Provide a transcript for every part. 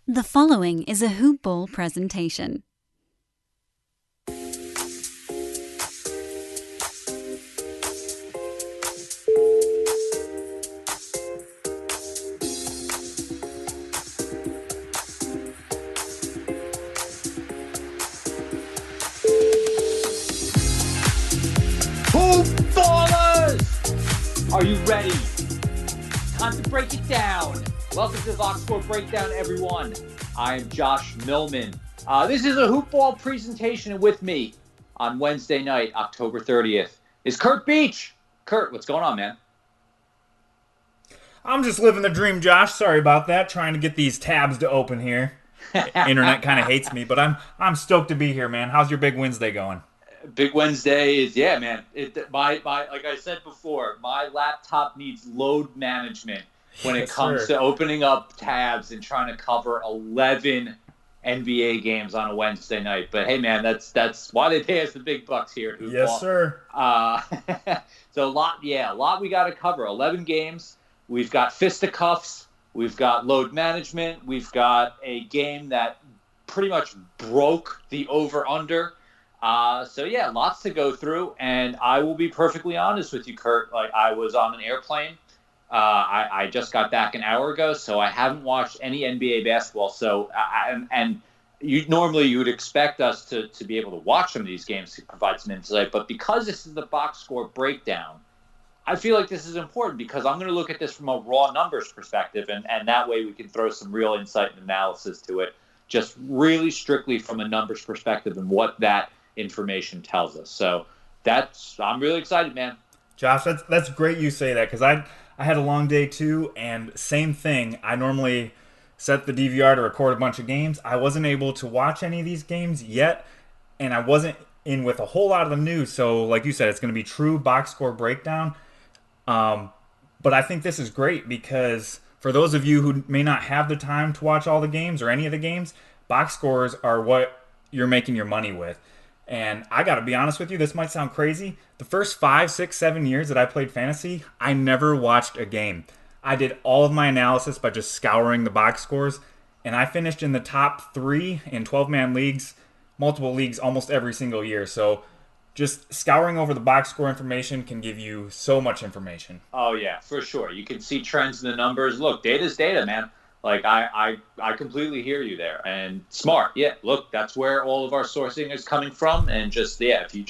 The following is a Hoop Ball presentation. Hoop Ballers! Are you ready? Time to break it down. Welcome to the Box Score Breakdown, everyone. I am Josh Millman. This is a Hoop Ball presentation, and with me on Wednesday night, October 30th, is Curt Beach. Curt, what's going on, man? I'm just living the dream, Josh. Sorry about that. Trying to get these tabs to open here. Internet kind of hates me, but I'm stoked to be here, man. How's your big Wednesday going? Big Wednesday is, yeah, man. My like I said before, my laptop needs load management when it comes to opening up tabs and trying to cover 11 NBA games on a Wednesday night. But hey, man, that's why they pay us the big bucks here. Yes, sir. So a lot we got to cover. 11 games. We've got fisticuffs. We've got load management. We've got a game that pretty much broke the over-under. So yeah, lots to go through, and I will be perfectly honest with you, Curt. Like, I was on an airplane. I just got back an hour ago, so I haven't watched any NBA basketball. So you would expect us to be able to watch some of these games to provide some insight, but because this is the box score breakdown, I feel like this is important because I'm going to look at this from a raw numbers perspective, and that way we can throw some real insight and analysis to it, just really strictly from a numbers perspective and what that information tells us. So I'm really excited, man. Josh, that's great you say that, because I had a long day too, and same thing. I normally set the DVR to record a bunch of games. I wasn't able to watch any of these games yet, and I wasn't in with a whole lot of the news. So like you said, it's going to be true box score breakdown. But I think this is great because for those of you who may not have the time to watch all the games or any of the games, box scores are what you're making your money with. And I got to be honest with you, this might sound crazy. The first 5, 6, 7 years that I played fantasy, I never watched a game. I did all of my analysis by just scouring the box scores, and I finished in the top 3 in 12-man leagues, multiple leagues almost every single year. So just scouring over the box score information can give you so much information. Oh, yeah, for sure. You can see trends in the numbers. Look, data's data, man. Like, I completely hear you there. And smart. Yeah, look, that's where all of our sourcing is coming from. And just, yeah, if you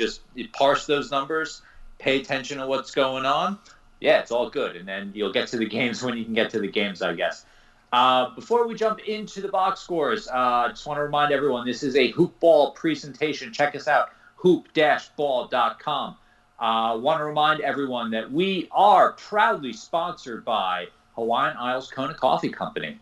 parse those numbers, pay attention to what's going on, yeah, it's all good. And then you'll get to the games when you can get to the games, I guess. Before we jump into the box scores, I just want to remind everyone, this is a Hoop Ball presentation. Check us out, hoop-ball.com. Want to remind everyone that we are proudly sponsored by Hawaiian Isles Kona Coffee Company.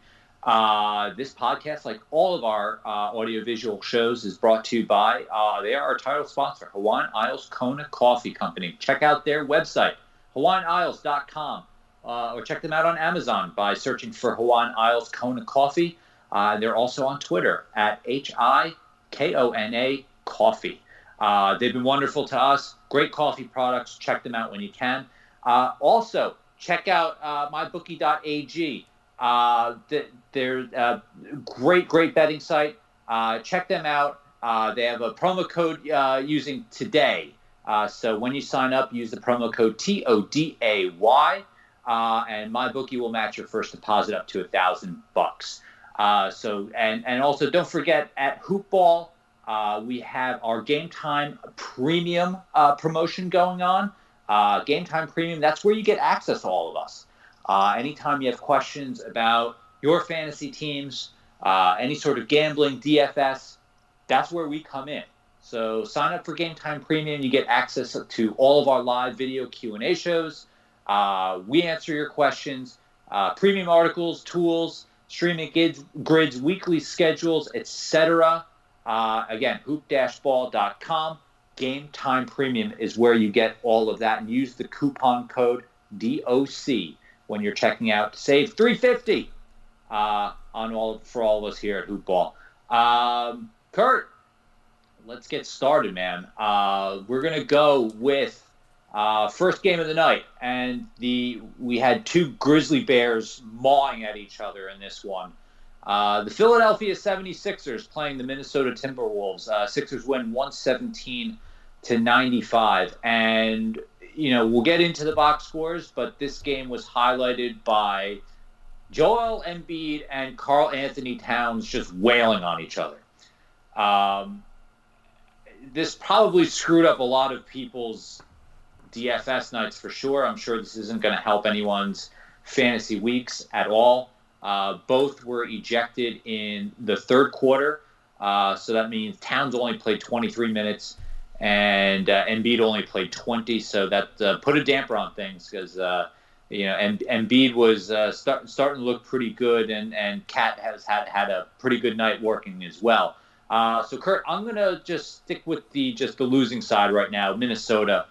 This podcast, like all of our audiovisual shows, is brought to you by, they are our title sponsor, Hawaiian Isles Kona Coffee Company. Check out their website, hawaiianisles.com, or check them out on Amazon by searching for Hawaiian Isles Kona Coffee. They're also on Twitter at HIKONA Coffee. They've been wonderful to us. Great coffee products. Check them out when you can. Also, check out mybookie.ag. They're a great betting site. Check them out. They have a promo code using today. So when you sign up, use the promo code TODAY, and MyBookie will match your first deposit up to $1,000. So also don't forget, at Hoop Ball, we have our Game Time Premium promotion going on. Game Time Premium, that's where you get access to all of us. Anytime you have questions about your fantasy teams, any sort of gambling, DFS, that's where we come in. So sign up for Game Time Premium. You get access to all of our live video Q&A shows. We answer your questions, premium articles, tools, streaming grids, weekly schedules, etc. Again, hoop-ball.com. Game Time Premium is where you get all of that, and use the coupon code DOC when you're checking out to save $350 for all of us here at Hoop Ball. Curt, let's get started, man. We're gonna go with first game of the night, and we had two grizzly bears mawing at each other in this one. The Philadelphia 76ers playing the Minnesota Timberwolves. Sixers win 117-95. And, we'll get into the box scores, but this game was highlighted by Joel Embiid and Karl Anthony Towns just wailing on each other. This probably screwed up a lot of people's DFS nights for sure. I'm sure this isn't going to help anyone's fantasy weeks at all. Both were ejected in the third quarter. So that means Towns only played 23 minutes and Embiid only played 20. So that put a damper on things because, Embiid was starting to look pretty good and Cat has had a pretty good night working as well. So, Curt, I'm going to just stick with the losing side right now, Minnesota.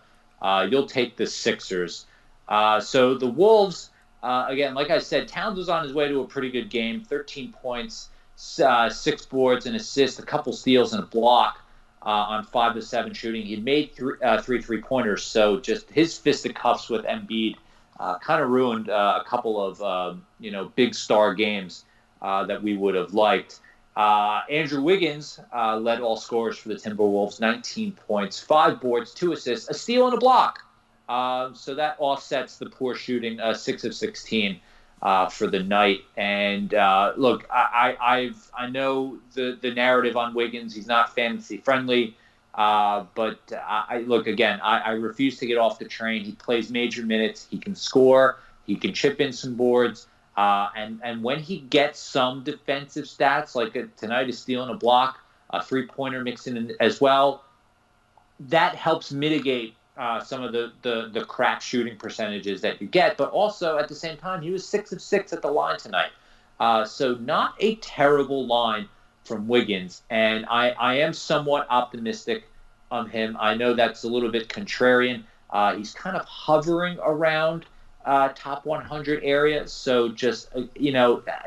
You'll take the Sixers. So the Wolves, again, like I said, Towns was on his way to a pretty good game, 13 points, 6 boards, an assist, a couple steals, and a block on 5 of 7 shooting. He made three three-pointers, so just his fisticuffs with Embiid kind of ruined a couple of big star games that we would have liked. Andrew Wiggins led all scorers for the Timberwolves, 19 points, 5 boards, 2 assists, a steal, and a block. So that offsets the poor shooting, 6 of 16 for the night. And look, I know the narrative on Wiggins. He's not fantasy friendly. But I refuse to get off the train. He plays major minutes. He can score. He can chip in some boards. And when he gets some defensive stats, like tonight is stealing a block, a three-pointer mixing in as well, that helps mitigate some of the crap shooting percentages that you get. But also, at the same time, he was 6 of 6 at the line tonight. So not a terrible line from Wiggins. And I am somewhat optimistic on him. I know that's a little bit contrarian. He's kind of hovering around top 100 area. So just,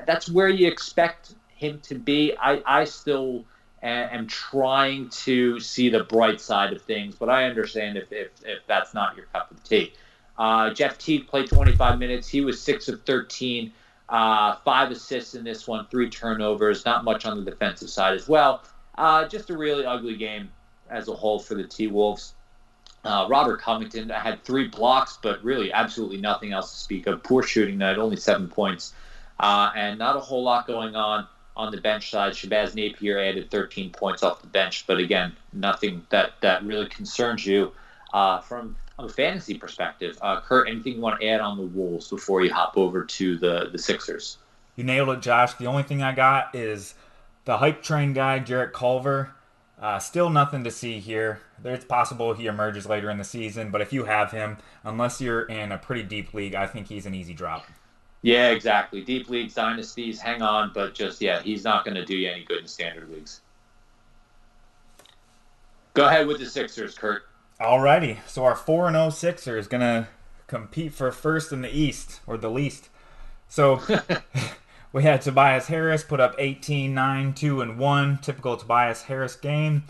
that's where you expect him to be. I still am trying to see the bright side of things, but I understand if that's not your cup of tea. Jeff Teague played 25 minutes. He was 6 of 13, 5 assists in this one, 3 turnovers, not much on the defensive side as well. Just a really ugly game as a whole for the T-Wolves. Robert Covington had 3 blocks, but really absolutely nothing else to speak of. Poor shooting night, only 7 points. And not a whole lot going on the bench side. Shabazz Napier added 13 points off the bench, but again, nothing that really concerns you from a fantasy perspective. Curt, anything you want to add on the Wolves before you hop over to the Sixers? You nailed it, Josh. The only thing I got is the hype train guy, Jarrett Culver. Still nothing to see here. It's possible he emerges later in the season, but if you have him, unless you're in a pretty deep league, I think he's an easy drop. Yeah, exactly. Deep leagues, dynasties, hang on, but he's not going to do you any good in standard leagues. Go ahead with the Sixers, Curt. Alrighty, so our 4-0 Sixers going to compete for first in the East, or the least. So we had Tobias Harris put up 18, 9, 2, and 1. Typical Tobias Harris game.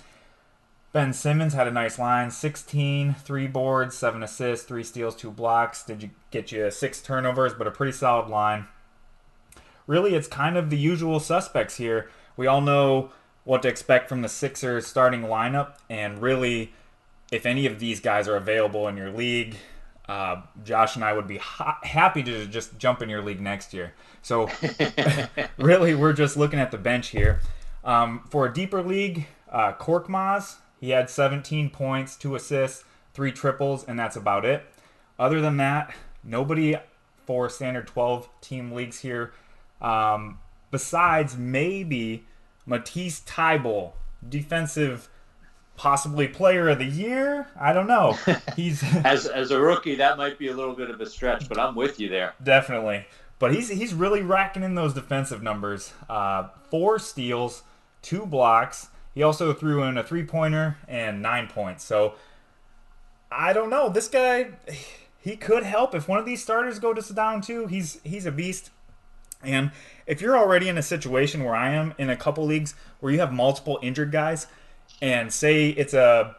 Ben Simmons had a nice line. 16, 3 boards, 7 assists, 3 steals, 2 blocks. Did you get you 6 turnovers, but a pretty solid line. Really, it's kind of the usual suspects here. We all know what to expect from the Sixers starting lineup. And really, if any of these guys are available in your league, Josh and I would be happy to just jump in your league next year. So really, we're just looking at the bench here. For a deeper league, Korkmaz, he had 17 points, 2 assists, 3 triples, and that's about it. Other than that, nobody for standard 12-team leagues here. Besides maybe Matisse Thybulle, defensive possibly player of the year. I don't know. He's as a rookie, that might be a little bit of a stretch, but I'm with you there. Definitely. But he's really racking in those defensive numbers. 4 steals, 2 blocks. He also threw in a 3-pointer and 9 points. So I don't know. This guy, he could help if one of these starters goes down too. He's a beast. And if you're already in a situation where I am in a couple leagues where you have multiple injured guys, and say it's a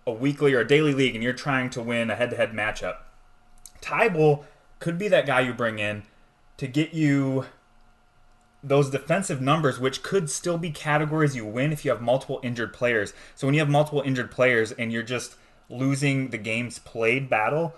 weekly or a daily league and you're trying to win a head-to-head matchup, Thybulle could be that guy you bring in to get you those defensive numbers, which could still be categories you win if you have multiple injured players. So when you have multiple injured players and you're just losing the games played battle,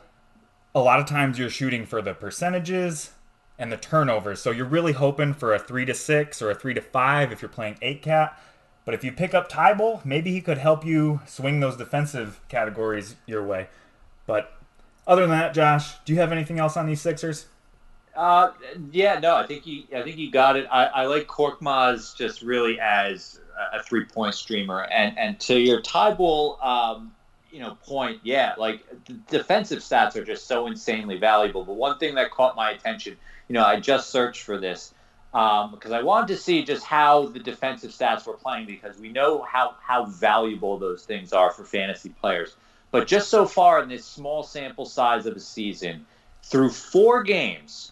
a lot of times you're shooting for the percentages and the turnovers. So you're really hoping for a 3-6 or a 3-5 if you're playing 8-cat. But if you pick up Tybal, maybe he could help you swing those defensive categories your way. But other than that, Josh, do you have anything else on these Sixers? Yeah, no, I think you got it. I like Korkmaz just really as a 3-point streamer, and to your Tybal, point, yeah, like the defensive stats are just so insanely valuable. But one thing that caught my attention, I just searched for this because I wanted to see just how the defensive stats were playing because we know how valuable those things are for fantasy players. But just so far in this small sample size of a season, through 4 games.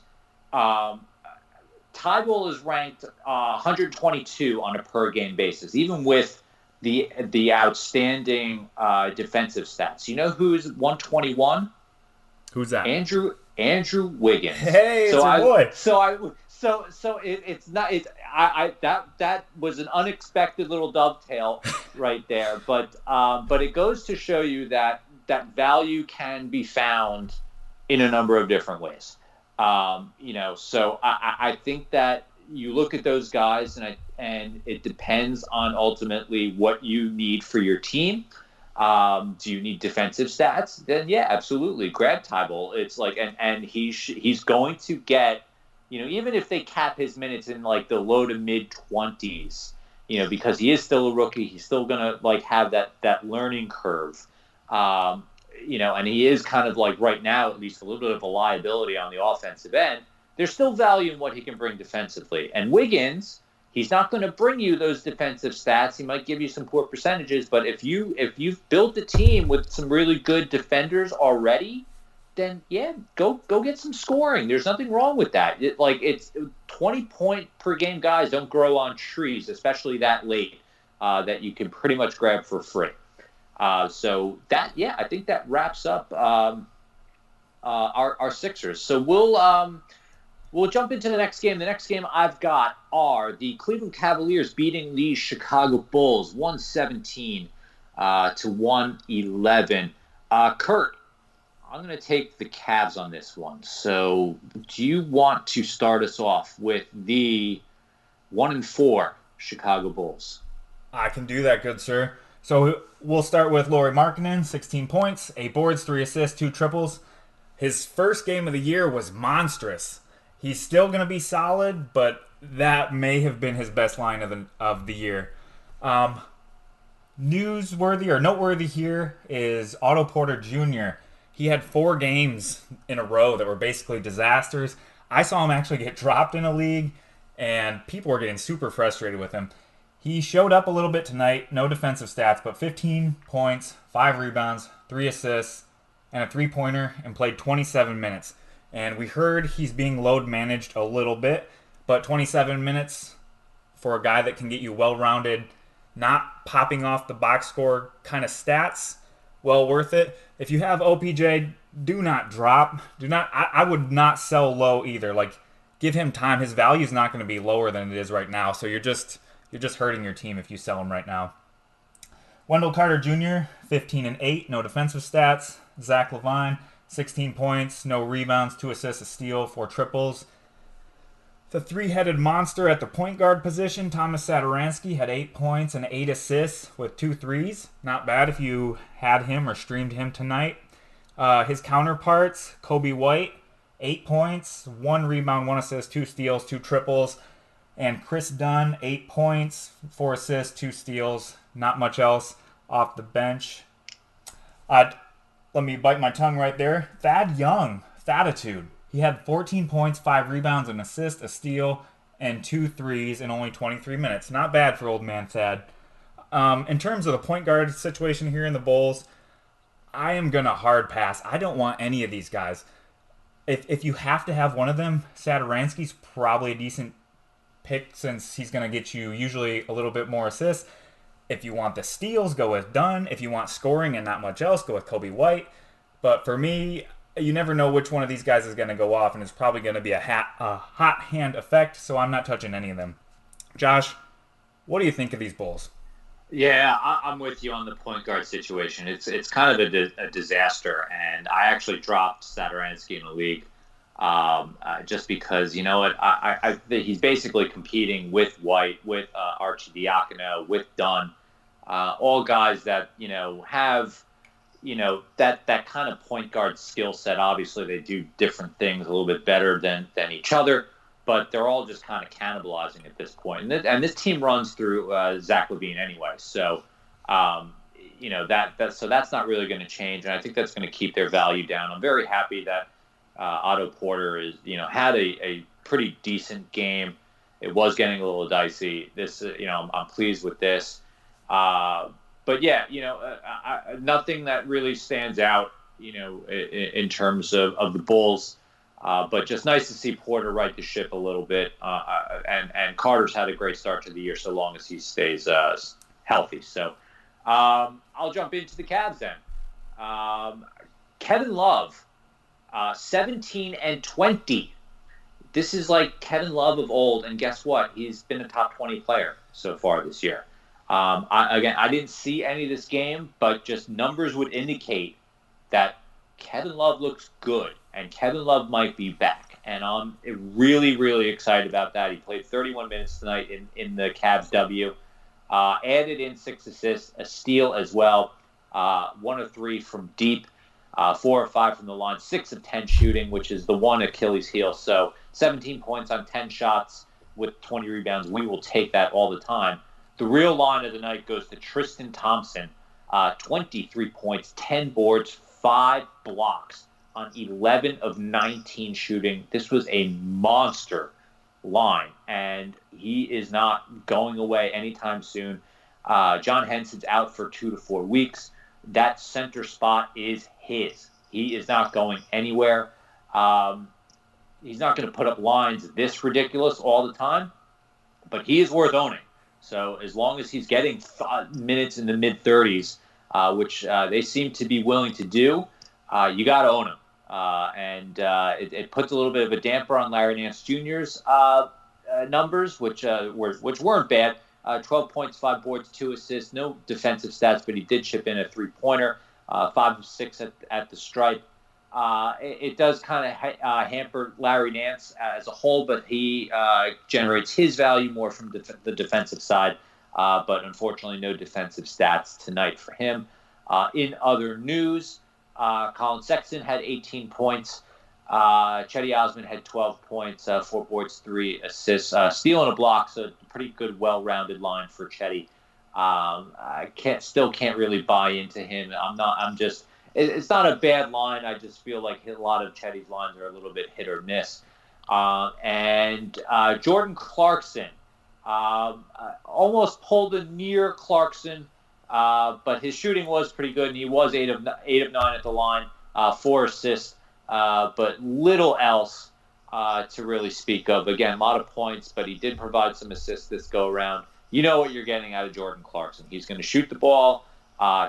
Tybal is ranked 122 on a per game basis, even with the outstanding defensive stats. You know who's 121? Who's that? Andrew Wiggins. Hey, it's your boy. It's not. That was an unexpected little dovetail right there, but it goes to show you that value can be found in a number of different ways. So I think that you look at those guys and it depends on ultimately what you need for your team. Do you need defensive stats? Then yeah, absolutely. Grab Tybal. It's like, and he's going to get, even if they cap his minutes in like the low to mid 20s, because he is still a rookie, he's still going to have that learning curve. And he is kind of like right now, at least a little bit of a liability on the offensive end. There's still value in what he can bring defensively. And Wiggins, he's not going to bring you those defensive stats. He might give you some poor percentages, but if you've built a team with some really good defenders already, then yeah, go get some scoring. There's nothing wrong with that. It's 20-point per game guys don't grow on trees, especially that late, that you can pretty much grab for free. So that, yeah, I think that wraps up our Sixers. So we'll jump into the next game. The next game I've got are the Cleveland Cavaliers beating the Chicago Bulls 117 to 111. Curt, I'm going to take the Cavs on this one. So do you want to start us off with the 1-4 Chicago Bulls? I can do that, good sir. So we'll start with Lauri Markkanen, 16 points, 8 boards, 3 assists, 2 triples. His first game of the year was monstrous. He's still going to be solid, but that may have been his best line of the year. Newsworthy or noteworthy here is Otto Porter Jr. He had 4 games in a row that were basically disasters. I saw him actually get dropped in a league, and people were getting super frustrated with him. He showed up a little bit tonight, no defensive stats, but 15 points, 5 rebounds, 3 assists, and a 3-pointer, and played 27 minutes. And we heard he's being load managed a little bit, but 27 minutes for a guy that can get you well-rounded, not popping off the box score kind of stats, well worth it. If you have OPJ, do not drop. I would not sell low either. Give him time. His value is not going to be lower than it is right now, so you're just hurting your team if you sell him right now. Wendell Carter Jr., 15 and 8, no defensive stats. Zach LaVine, 16 points, no rebounds, 2 assists, a steal, 4 triples. The 3-headed monster at the point guard position, Thomas Satoransky, had 8 points and 8 assists with 2 threes. Not bad if you had him or streamed him tonight. His counterparts, Kobe White, 8 points, 1 rebound, 1 assist, 2 steals, 2 triples. And Chris Dunn, 8 points, 4 assists, 2 steals. Not much else off the bench. Let me bite my tongue right there. Thad Young, Thaditude. He had 14 points, 5 rebounds, an assist, a steal, and 2 threes in only 23 minutes. Not bad for old man Thad. In terms of the point guard situation here in the Bulls, I am going to hard pass. I don't want any of these guys. If you have to have one of them, Satoransky's probably a decent pick since he's going to get you usually a little bit more assists. If you want the steals, go with Dunn. If you want scoring and not much else, go with Kobe White. But for me, you never know which one of these guys is going to go off, and it's probably going to be a hot hand effect, so I'm not touching any of them. Josh, what do you think of these Bulls? Yeah, I'm with you on the point guard situation. It's kind of a disaster, and I actually dropped Satoransky in the league just because, you know what, I he's basically competing with White, with Archidiakono, with Dunn, all guys that, have, that kind of point guard skill set. Obviously, they do different things a little bit better than each other, but they're all just kind of cannibalizing at this point. And this team runs through Zach LaVine anyway, so so that's not really going to change, and I think that's going to keep their value down. I'm very happy that Otto Porter is had a pretty decent game. It was getting a little dicey. This I'm pleased with this. But yeah, nothing that really stands out, in terms of the Bulls. But just nice to see Porter right the ship a little bit. And Carter's had a great start to the year, so long as he stays healthy. So I'll jump into the Cavs then. Kevin Love, 17 and 20. This is like Kevin Love of old, and guess what? He's been a top 20 player so far this year. I didn't see any of this game, but just numbers would indicate that Kevin Love looks good, and Kevin Love might be back. And I'm really, really excited about that. He played 31 minutes tonight in the Cavs W. Added in 6 assists, a steal as well, 1 of 3 from deep, 4 or 5 from the line, 6 of 10 shooting, which is the one Achilles heel. So 17 points on 10 shots with 20 rebounds. We will take that all the time. The real line of the night goes to Tristan Thompson, 23 points, 10 boards, 5 blocks on 11 of 19 shooting. This was a monster line, and he is not going away anytime soon. John Henson's out for 2 to 4 weeks. That center spot is his. He is not going anywhere. He's not going to put up lines this ridiculous all the time, but he is worth owning. So as long as he's getting minutes in the mid-30s, which they seem to be willing to do, you got to own him. It puts a little bit of a damper on Larry Nance Jr.'s numbers, which weren't bad. 12 points, 5 boards, 2 assists, no defensive stats, but he did chip in a 3-pointer, 5 of 6 at the stripe. It does kind of hamper Larry Nance as a whole, but he generates his value more from the defensive side. But unfortunately, no defensive stats tonight for him. In other news, Colin Sexton had 18 points. Chetty Osman had 12 points, 4 boards, 3 assists, steal and a block. So pretty good, well-rounded line for Chetty. I still can't really buy into him. It's not a bad line. I just feel like a lot of Chetty's lines are a little bit hit or miss. Jordan Clarkson almost pulled a near Clarkson, but his shooting was pretty good, and he was 8 of 9 at the line, 4 assists, but little else to really speak of. Again, a lot of points, but he did provide some assists this go around. You know what you're getting out of Jordan Clarkson. He's going to shoot the ball.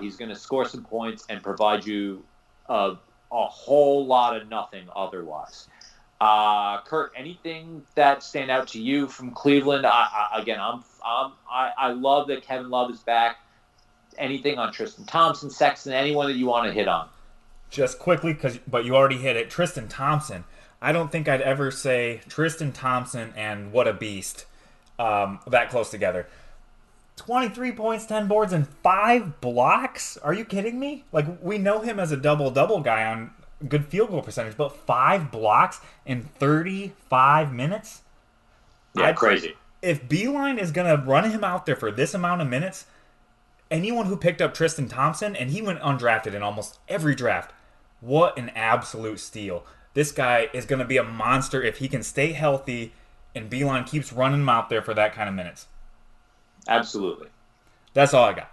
He's going to score some points and provide you a whole lot of nothing otherwise. Curt, anything that stand out to you from Cleveland? I love that Kevin Love is back. Anything on Tristan Thompson, Sexton, anyone that you want to hit on? Just quickly, but you already hit it. Tristan Thompson. I don't think I'd ever say Tristan Thompson and what a beast that close together. 23 points, 10 boards, and 5 blocks? Are you kidding me? Like, we know him as a double-double guy on good field goal percentage, but 5 blocks in 35 minutes? Yeah, crazy. If Beeline is going to run him out there for this amount of minutes, anyone who picked up Tristan Thompson, and he went undrafted in almost every draft, what an absolute steal. This guy is going to be a monster if he can stay healthy and Beeline keeps running him out there for that kind of minutes. Absolutely. That's all I got.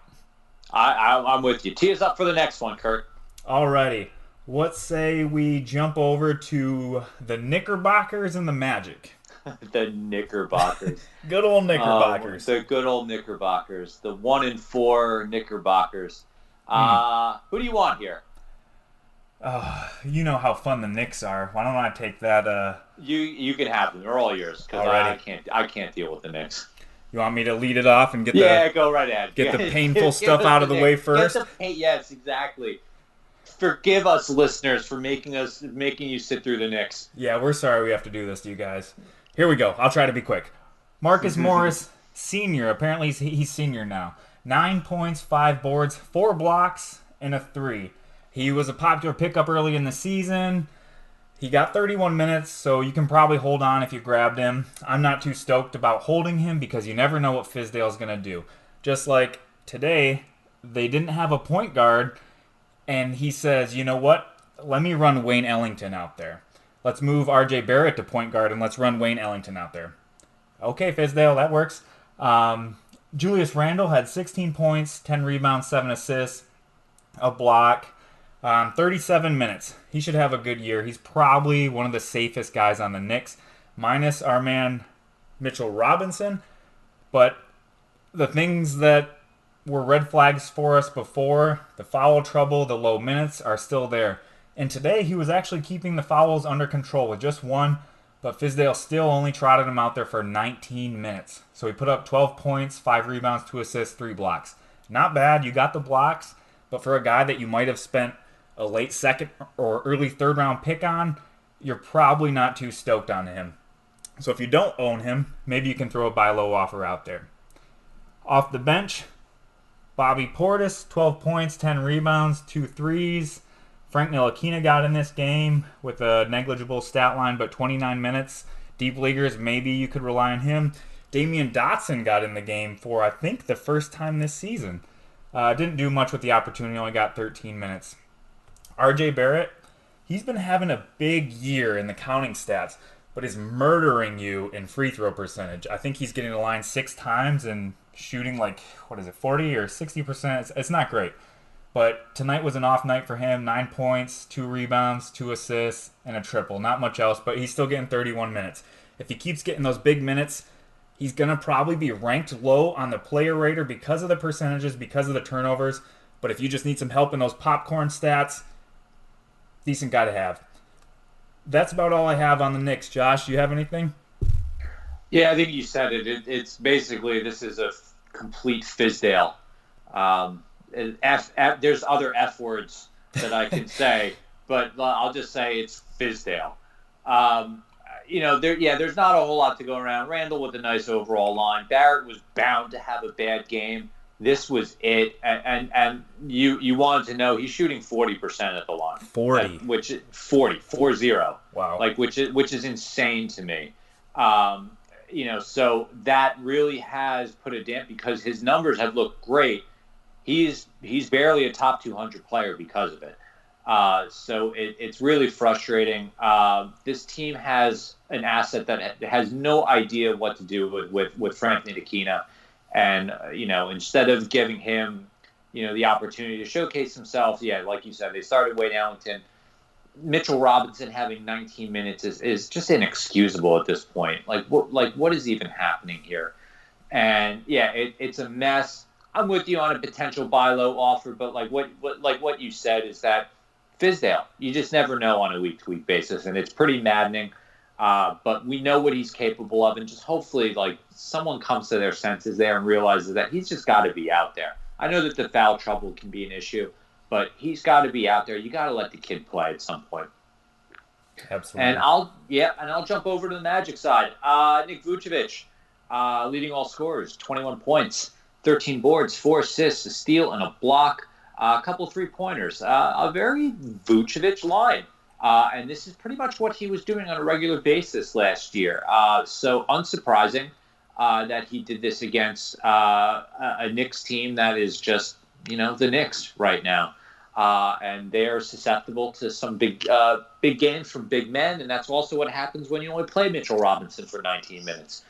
I'm with you. Tee us up for the next one, Curt. Alrighty. What say we jump over to the Knickerbockers and the Magic? The Knickerbockers. Good old Knickerbockers. The good old Knickerbockers. The 1-4 Knickerbockers. Who do you want here? You know how fun the Knicks are. Why don't I take that You can have them. They're all yours because I already? can't deal with the Knicks. You want me to lead it off and Yeah, go right ahead. get the painful Give stuff us out the of the way Knicks. Get first? the paint. Yes, exactly. Forgive us, listeners, for making you sit through the Knicks. Yeah, we're sorry we have to do this to you guys. Here we go. I'll try to be quick. Marcus Morris, senior. Apparently he's senior now. 9 points, 5 boards, 4 blocks, and a 3. He was a popular pickup early in the season. He got 31 minutes, so you can probably hold on if you grabbed him. I'm not too stoked about holding him because you never know what Fizdale's going to do. Just like today, they didn't have a point guard, and he says, you know what? Let me run Wayne Ellington out there. Let's move RJ Barrett to point guard, and let's run Wayne Ellington out there. Okay, Fizdale, that works. Julius Randle had 16 points, 10 rebounds, 7 assists, a block. 37 minutes. He should have a good year. He's probably one of the safest guys on the Knicks, minus our man Mitchell Robinson. But the things that were red flags for us before, the foul trouble, the low minutes, are still there. And today he was actually keeping the fouls under control with just one, but Fizdale still only trotted him out there for 19 minutes. So he put up 12 points, 5 rebounds, 2 assists, 3 blocks. Not bad. You got the blocks, but for a guy that you might have spent a late second or early third round pick on, you're probably not too stoked on him. So if you don't own him, maybe you can throw a buy low offer out there. Off the bench, Bobby Portis, 12 points, 10 rebounds, 2 threes. Frank Ntilikina got in this game with a negligible stat line, but 29 minutes. Deep leaguers, maybe you could rely on him. Damian Dotson got in the game for, I think, the first time this season. Didn't do much with the opportunity, only got 13 minutes. RJ Barrett, he's been having a big year in the counting stats, but is murdering you in free throw percentage. I think he's getting the line 6 times and shooting 40 or 60%. It's not great. But tonight was an off night for him. 9 points, 2 rebounds, 2 assists, and a triple. Not much else, but he's still getting 31 minutes. If he keeps getting those big minutes, he's going to probably be ranked low on the player rater because of the percentages, because of the turnovers. But if you just need some help in those popcorn stats, decent guy to have. That's about all I have on the Knicks. Josh, do you have anything? Yeah, I think you said it. It's basically, this is a complete Fizdale. There's other F words that I can say, but I'll just say it's Fizdale. There's not a whole lot to go around. Randall with a nice overall line. Barrett was bound to have a bad game. This was it, and you wanted to know he's shooting 40% at the line. 40, which is 40. Wow. Which is insane to me. So that really has put a damp because his numbers have looked great. He's barely a top 200 player because of it. So it's really frustrating. This team has an asset that has no idea what to do with Frank Ntilikina. And, instead of giving him, the opportunity to showcase himself, like you said, they started Wayne Ellington. Mitchell Robinson having 19 minutes is just inexcusable at this point. What is even happening here? And, it's a mess. I'm with you on a potential buy low offer, but what you said is that Fizdale, you just never know on a week-to-week basis, and it's pretty maddening. But we know what he's capable of, and just hopefully, someone comes to their senses there and realizes that he's just got to be out there. I know that the foul trouble can be an issue, but he's got to be out there. You got to let the kid play at some point. Absolutely. And I'll jump over to the Magic side. Nick Vucevic, leading all scorers, 21 points, 13 boards, 4 assists, a steal, and a block. A couple 3-pointers. A very Vucevic line. And this is pretty much what he was doing on a regular basis last year. So unsurprising that he did this against a Knicks team that is just, the Knicks right now. And they're susceptible to some big games from big men. And that's also what happens when you only play Mitchell Robinson for 19 minutes.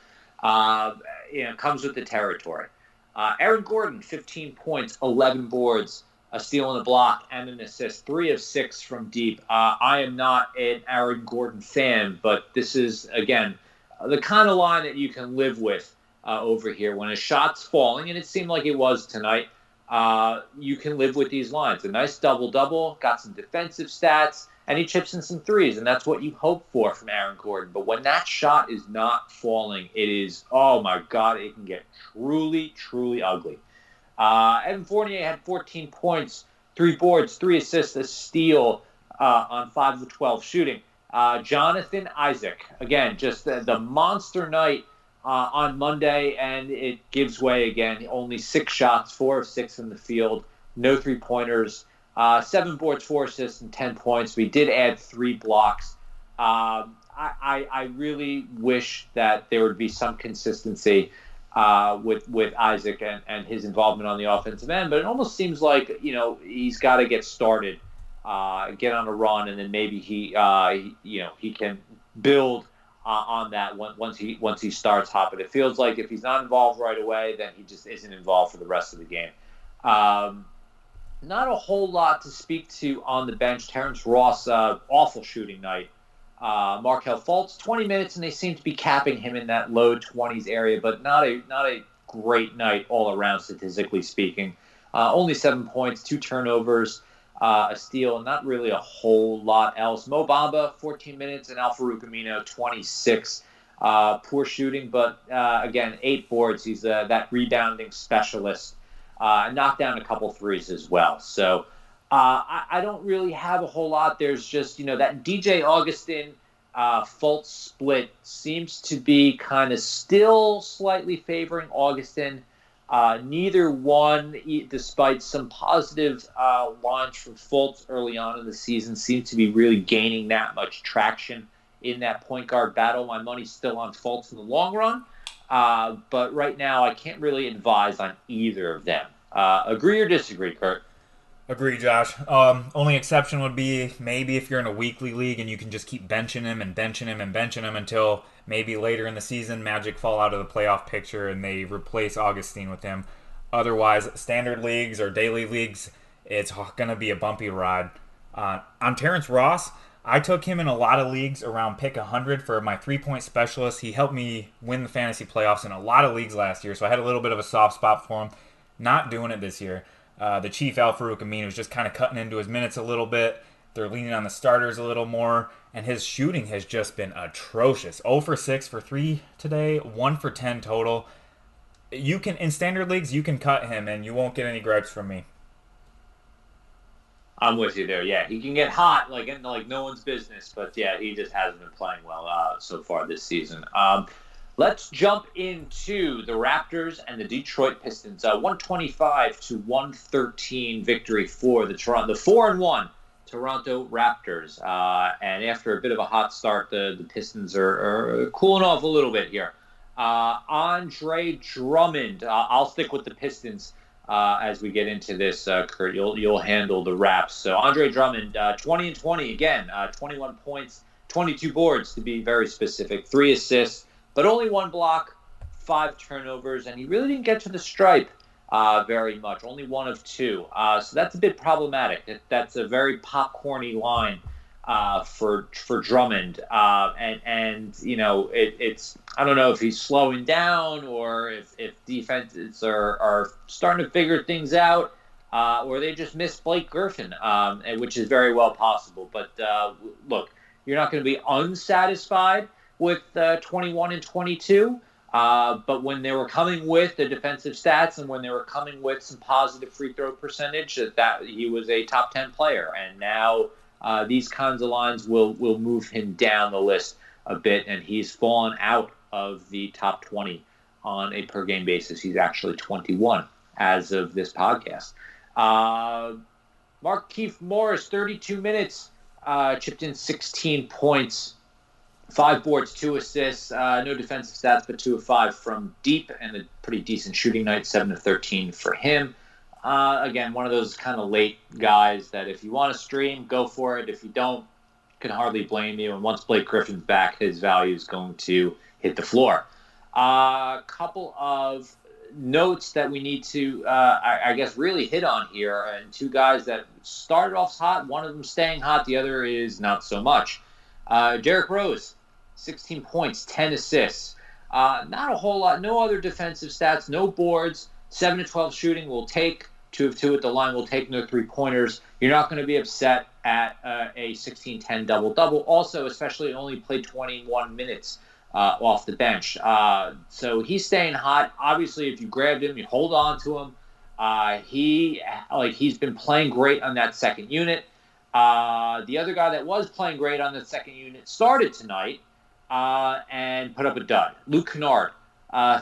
Comes with the territory. Aaron Gordon, 15 points, 11 boards, a steal and a block, and an assist. 3 of 6 from deep. I am not an Aaron Gordon fan, but this is, again, the kind of line that you can live with over here. When a shot's falling, and it seemed like it was tonight, you can live with these lines. A nice double-double, got some defensive stats, and he chips in some threes, and that's what you hope for from Aaron Gordon. But when that shot is not falling, it is, oh my God, it can get truly, truly ugly. Evan Fournier had 14 points, 3 boards, 3 assists, a steal on 5 of 12 shooting. Jonathan Isaac, again, just the monster night on Monday, and it gives way again. Only 6 shots, 4 of 6 in the field, no three-pointers, 7 boards, 4 assists, and 10 points. We did add 3 blocks. I really wish that there would be some consistency with Isaac and his involvement on the offensive end, but it almost seems like he's got to get started, get on a run, and then maybe he can build on that once he starts hot. But it feels like if he's not involved right away, then he just isn't involved for the rest of the game. Not a whole lot to speak to on the bench. Terrence Ross, awful shooting night. Markelle Fultz, 20 minutes, and they seem to be capping him in that low 20s area, but not a great night all around, statistically speaking. Only 7 points, 2 turnovers, a steal, and not really a whole lot else. Mo Bamba, 14 minutes, and Al-Farouq Amino, 26. Poor shooting, but again, 8 boards. He's that rebounding specialist. Knocked down a couple threes as well. So I don't really have a whole lot. There's just, that DJ Augustin Fultz split seems to be kind of still slightly favoring Augustin. Neither one, despite some positive launch from Fultz early on in the season, seems to be really gaining that much traction in that point guard battle. My money's still on Fultz in the long run. But right now, I can't really advise on either of them. Agree or disagree, Curt? Agree, Josh. Only exception would be maybe if you're in a weekly league and you can just keep benching him and benching him and benching him until maybe later in the season Magic fall out of the playoff picture and they replace Augustine with him. Otherwise, standard leagues or daily leagues, it's going to be a bumpy ride. On Terrence Ross, I took him in a lot of leagues around pick 100 for my 3-point specialist. He helped me win the fantasy playoffs in a lot of leagues last year, so I had a little bit of a soft spot for him. Not doing it this year. The chief, Al-Farouq Amino, was just kind of cutting into his minutes a little bit. They're leaning on the starters a little more, and his shooting has just been atrocious. 0 for 6 for 3 today, 1 for 10 total. You can, in standard leagues, you can cut him, and you won't get any gripes from me. I'm with you there. Yeah, he can get hot like no one's business, but yeah, he just hasn't been playing well so far this season. Let's jump into the Raptors and the Detroit Pistons. 125-113 victory for the 4-1 Toronto Raptors. And after a bit of a hot start, the Pistons are cooling off a little bit here. Andre Drummond. I'll stick with the Pistons as we get into this. Curt, you'll handle the Raps. So Andre Drummond, 20-20 again. 21 points, 22 boards to be very specific, 3 assists. But only 1 block, 5 turnovers, and he really didn't get to the stripe very much. Only 1 of 2. So that's a bit problematic. That's a very popcorny line for Drummond. It's I don't know if he's slowing down or if defenses are starting to figure things out, or they just miss Blake Griffin, which is very well possible. But look, you're not going to be unsatisfied with 21 and 22, but when they were coming with the defensive stats and when they were coming with some positive free throw percentage, that he was a top 10 player. And now these kinds of lines will move him down the list a bit, and he's fallen out of the top 20 on a per game basis. He's actually 21 as of this podcast. Markieff Morris, 32 minutes, chipped in 16 points. 5 boards, 2 assists, no defensive stats, but 2 of 5 from deep, and a pretty decent shooting night, 7 of 13 for him. Again, one of those kind of late guys that if you want to stream, go for it. If you don't, can hardly blame you. And once Blake Griffin's back, his value is going to hit the floor. A couple of notes that we need to, I guess, really hit on here, and 2 guys that started off hot. One of them staying hot, the other is not so much. Derrick Rose, 16 points, 10 assists. Not a whole lot. No other defensive stats, no boards. 7 to 12 shooting will take 2 of 2 at the line will take no three-pointers. You're not going to be upset at a 16-10 double-double. Also, especially only played 21 minutes off the bench. So he's staying hot. Obviously, if you grabbed him, you hold on to him. He's been playing great on that second unit. The other guy that was playing great on the second unit started tonight and put up a dud. Luke Kennard,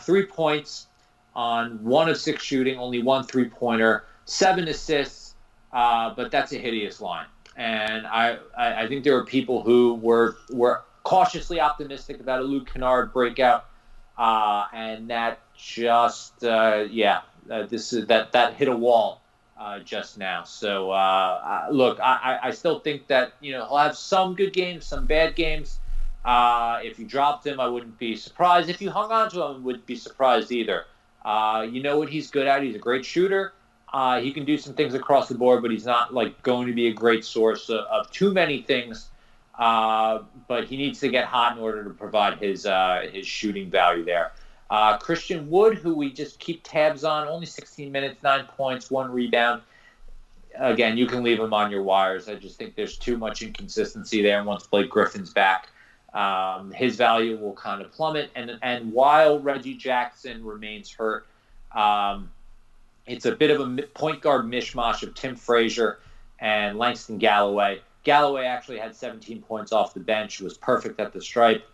3 points on 1 of 6 shooting, only 1 three-pointer, 7 assists, but that's a hideous line. And I think there were people who were cautiously optimistic about a Luke Kennard breakout, and that just that hit a wall just now. So look, I still think that he'll have some good games, some bad games. If you dropped him, I wouldn't be surprised. If you hung on to him, I wouldn't be surprised either. You know what he's good at? He's a great shooter. He can do some things across the board, but he's not going to be a great source of too many things. But he needs to get hot in order to provide his shooting value there. Christian Wood, who we just keep tabs on, only 16 minutes, 9 points, 1 rebound. Again, you can leave him on your wires. I just think there's too much inconsistency there. And once Blake Griffin's back, his value will kind of plummet. And while Reggie Jackson remains hurt, it's a bit of a point guard mishmash of Tim Frazier and Langston Galloway. Galloway actually had 17 points off the bench. Was perfect at the stripe.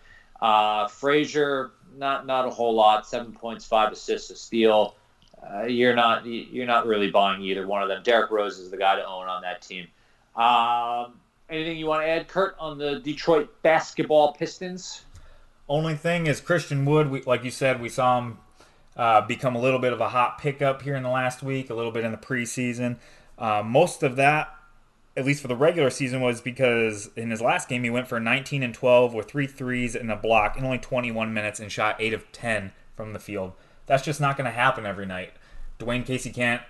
Frazier, not a whole lot. 7 points, 5 assists, a steal. You're not really buying either one of them. Derrick Rose is the guy to own on that team. Anything you want to add, Curt, on the Detroit basketball Pistons? Only thing is Christian Wood. Like you said, we saw him become a little bit of a hot pickup here in the last week, a little bit in the preseason. Most of that, at least for the regular season, was because in his last game he went for 19 and 12 with 3 threes and a block in only 21 minutes and shot 8 of 10 from the field. That's just not going to happen every night. Dwayne Casey can't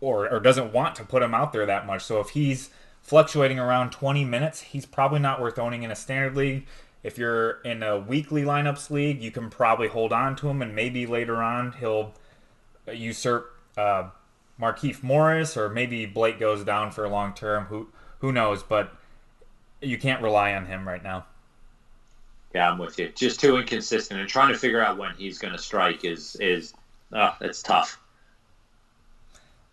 or doesn't want to put him out there that much. So if he's fluctuating around 20 minutes, he's probably not worth owning in a standard league. If you're in a weekly lineups league, you can probably hold on to him, and maybe later on he'll usurp Markieff Morris, or maybe Blake goes down for a long term. Who knows? But you can't rely on him right now. Yeah, I'm with you. Just too inconsistent, and trying to figure out when he's going to strike is it's tough.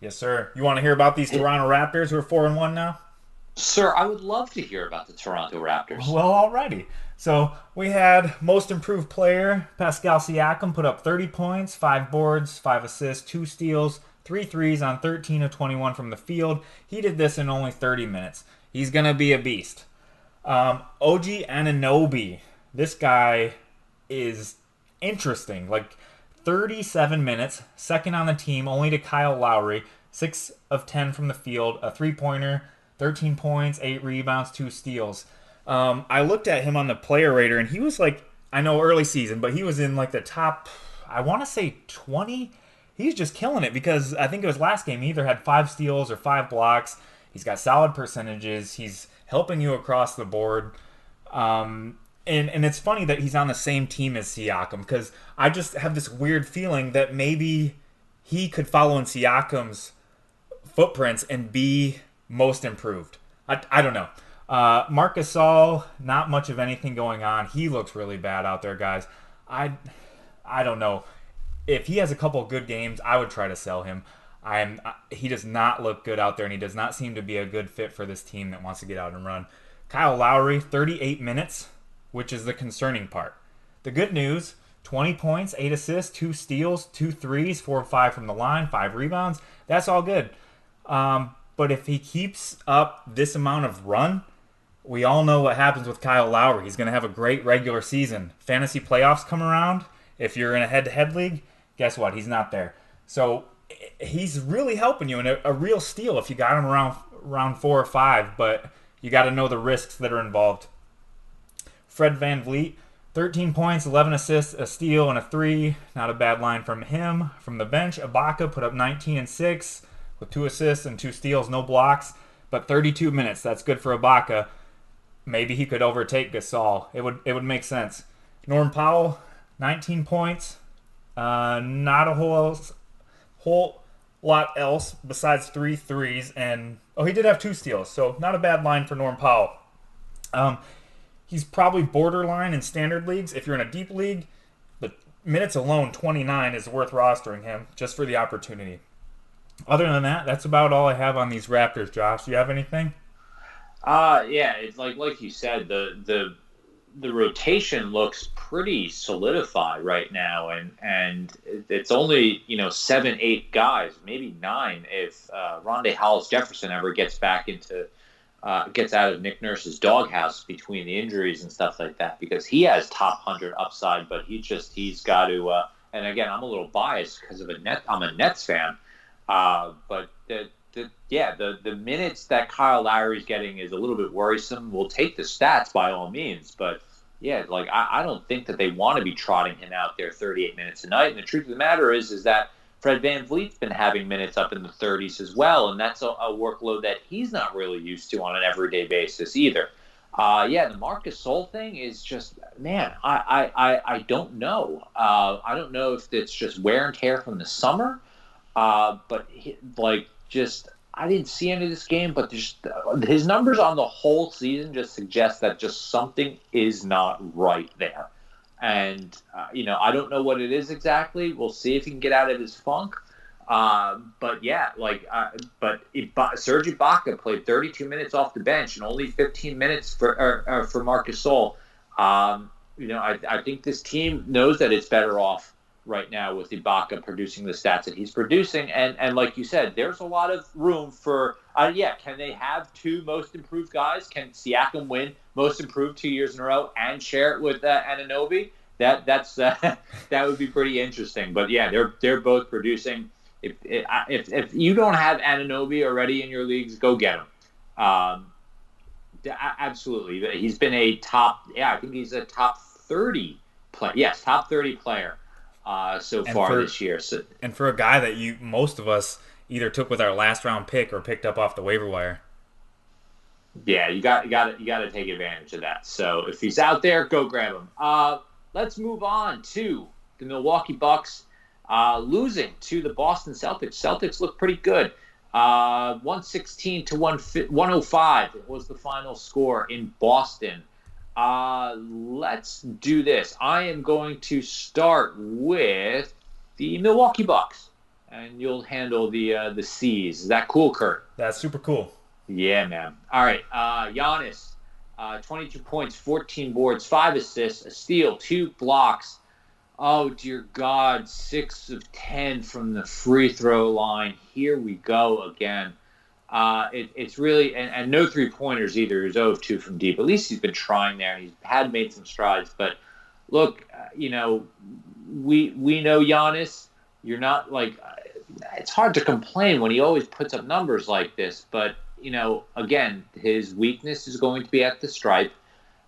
Yes, sir. You want to hear about these Toronto Raptors who are 4-1 now? Sir, I would love to hear about the Toronto Raptors. Well, alrighty. So we had most improved player, Pascal Siakam, put up 30 points, 5 boards, 5 assists, 2 steals, 3 threes on 13 of 21 from the field. He did this in only 30 minutes. He's going to be a beast. OG Anunoby. This guy is interesting. 37 minutes, second on the team, only to Kyle Lowry. 6 of 10 from the field, a 3-pointer, 13 points, 8 rebounds, 2 steals. I looked at him on the player rater, and he was I know early season, but he was in the top, I want to say 20. He's just killing it because I think it was last game. He either had 5 steals or 5 blocks. He's got solid percentages. He's helping you across the board. And it's funny that he's on the same team as Siakam, because I just have this weird feeling that maybe he could follow in Siakam's footprints and be most improved. I don't know. Marc Gasol, not much of anything going on. He looks really bad out there, guys. I don't know. If he has a couple of good games, I would try to sell him. He does not look good out there, and he does not seem to be a good fit for this team that wants to get out and run. Kyle Lowry, 38 minutes, which is the concerning part. The good news, 20 points, 8 assists, 2 steals, 2 threes, 4 of 5 from the line, 5 rebounds. That's all good. But if he keeps up this amount of run, we all know what happens with Kyle Lowry. He's going to have a great regular season. Fantasy playoffs come around. If you're in a head-to-head league, guess what? He's not there. So he's really helping you, and a real steal if you got him around round 4 or 5, but you got to know the risks that are involved. Fred VanVleet, 13 points, 11 assists, a steal, and a 3. Not a bad line from him. From the bench, Ibaka put up 19 and 6 with 2 assists and 2 steals, no blocks, but 32 minutes. That's good for Ibaka. Maybe he could overtake Gasol. It would make sense. Norm Powell, 19 points. Not a whole lot else besides 3 threes, and he did have 2 steals, so not a bad line for Norm Powell. Um, he's probably borderline in standard leagues. If you're in a deep league, the minutes alone, 29, is worth rostering him just for the opportunity. Other than that, that's about all I have on these Raptors. Josh, do you have anything? Yeah, it's like you said, the rotation looks pretty solidified right now, and it's only 7, 8 guys, maybe 9 if Rondé Hollis Jefferson ever gets out of Nick Nurse's doghouse between the injuries and stuff like that, because he has top 100 upside, but he's got to. And again, I'm a little biased because I'm a Nets fan, but the minutes that Kyle Lowry's getting is a little bit worrisome. We'll take the stats by all means, but yeah, like I don't think that they want to be trotting him out there 38 minutes a night. And the truth of the matter is that Fred VanVleet's been having minutes up in the 30s as well, and that's a workload that he's not really used to on an everyday basis either. The Marcus Sol thing is just, man, I don't know. I don't know if it's just wear and tear from the summer, but I didn't see any of this game, but his numbers on the whole season just suggest that just something is not right there. And, I don't know what it is exactly. We'll see if he can get out of his funk. But Serge Ibaka played 32 minutes off the bench and only 15 minutes for Marcus Sol. I think this team knows that it's better off right now with Ibaka producing the stats that he's producing. And like you said, there's a lot of room for, can they have 2 most improved guys? Can Siakam win most improved 2 years in a row and share it with Anunoby? That would be pretty interesting. But yeah, they're both producing. If you don't have Anunoby already in your leagues, go get him. Absolutely. He's been I think he's a top 30 player. Yes, top 30 player so far this year. And for a guy that most of us either took with our last round pick or picked up off the waiver wire. Yeah, you got to take advantage of that. So if he's out there, go grab him. Let's move on to the Milwaukee Bucks losing to the Boston Celtics. Celtics look pretty good. 116 to 105 was the final score in Boston. Let's do this. I am going to start with the Milwaukee Bucks, and you'll handle the C's. Is that cool, Curt? That's super cool. Yeah, man. All right. Giannis, 22 points, 14 boards, 5 assists, a steal, 2 blocks. Oh, dear God, 6 of 10 from the free throw line. Here we go again. It's really, and no 3-pointers either. He's 0 of 2 from deep. At least he's been trying there, and he's made some strides. But look, we know Giannis. You're not it's hard to complain when he always puts up numbers like this. But, again, his weakness is going to be at the stripe.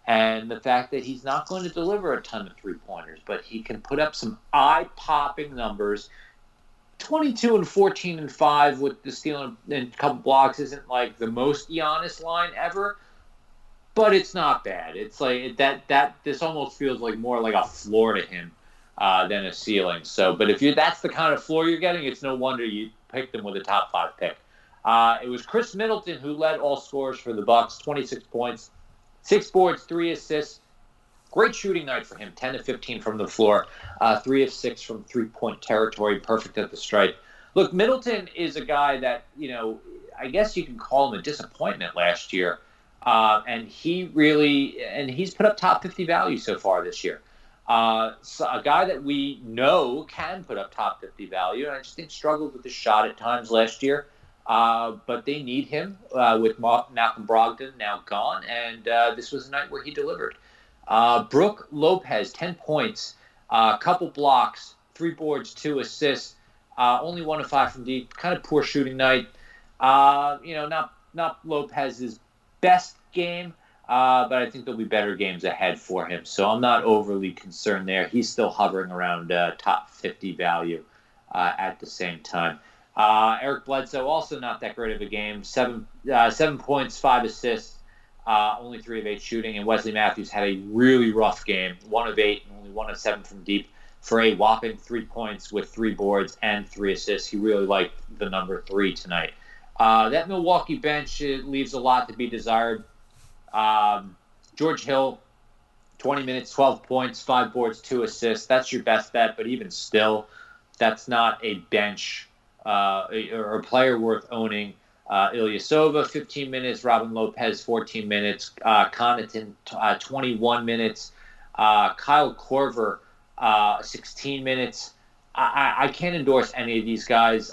And the fact that he's not going to deliver a ton of 3-pointers, but he can put up some eye-popping numbers. 22 and 14 and 5 with the steal and a couple blocks isn't like the most Giannis line ever, but it's not bad. It's like that. This almost feels like more like a floor to him than a ceiling. So, but if that's the kind of floor you're getting, it's no wonder you picked him with a top 5 pick. It was Chris Middleton who led all scorers for the Bucks, 26 points. 6 boards, 3 assists. Great shooting night for him, 10 to 15 from the floor, 3 of 6 from 3-point territory, perfect at the stripe. Look, Middleton is a guy that, I guess you can call him a disappointment last year. And he's put up top 50 value so far this year. So a guy that we know can put up top 50 value, and I just think struggled with the shot at times last year. But they need him with Malcolm Brogdon now gone, and this was a night where he delivered. Brook Lopez, 10 points, a couple blocks, 3 boards, 2 assists, only 1 of 5 from deep. Kind of poor shooting night. Not Lopez's best game, but I think there'll be better games ahead for him. So I'm not overly concerned there. He's still hovering around top 50 value at the same time. Eric Bledsoe, also not that great of a game. 7 points, 5 assists, only 3 of 8 shooting. And Wesley Matthews had a really rough game. 1 of 8 and only 1 of 7 from deep. for a whopping 3 points with 3 boards and 3 assists. He really liked the number 3 tonight. That Milwaukee bench, it leaves a lot to be desired. George Hill, 20 minutes, 12 points, 5 boards, 2 assists. That's your best bet, but even still, that's not a bench or a player worth owning. Ilyasova, 15 minutes. Robin Lopez, 14 minutes. Connaughton, 21 minutes. Kyle Korver, 16 minutes. I can't endorse any of these guys,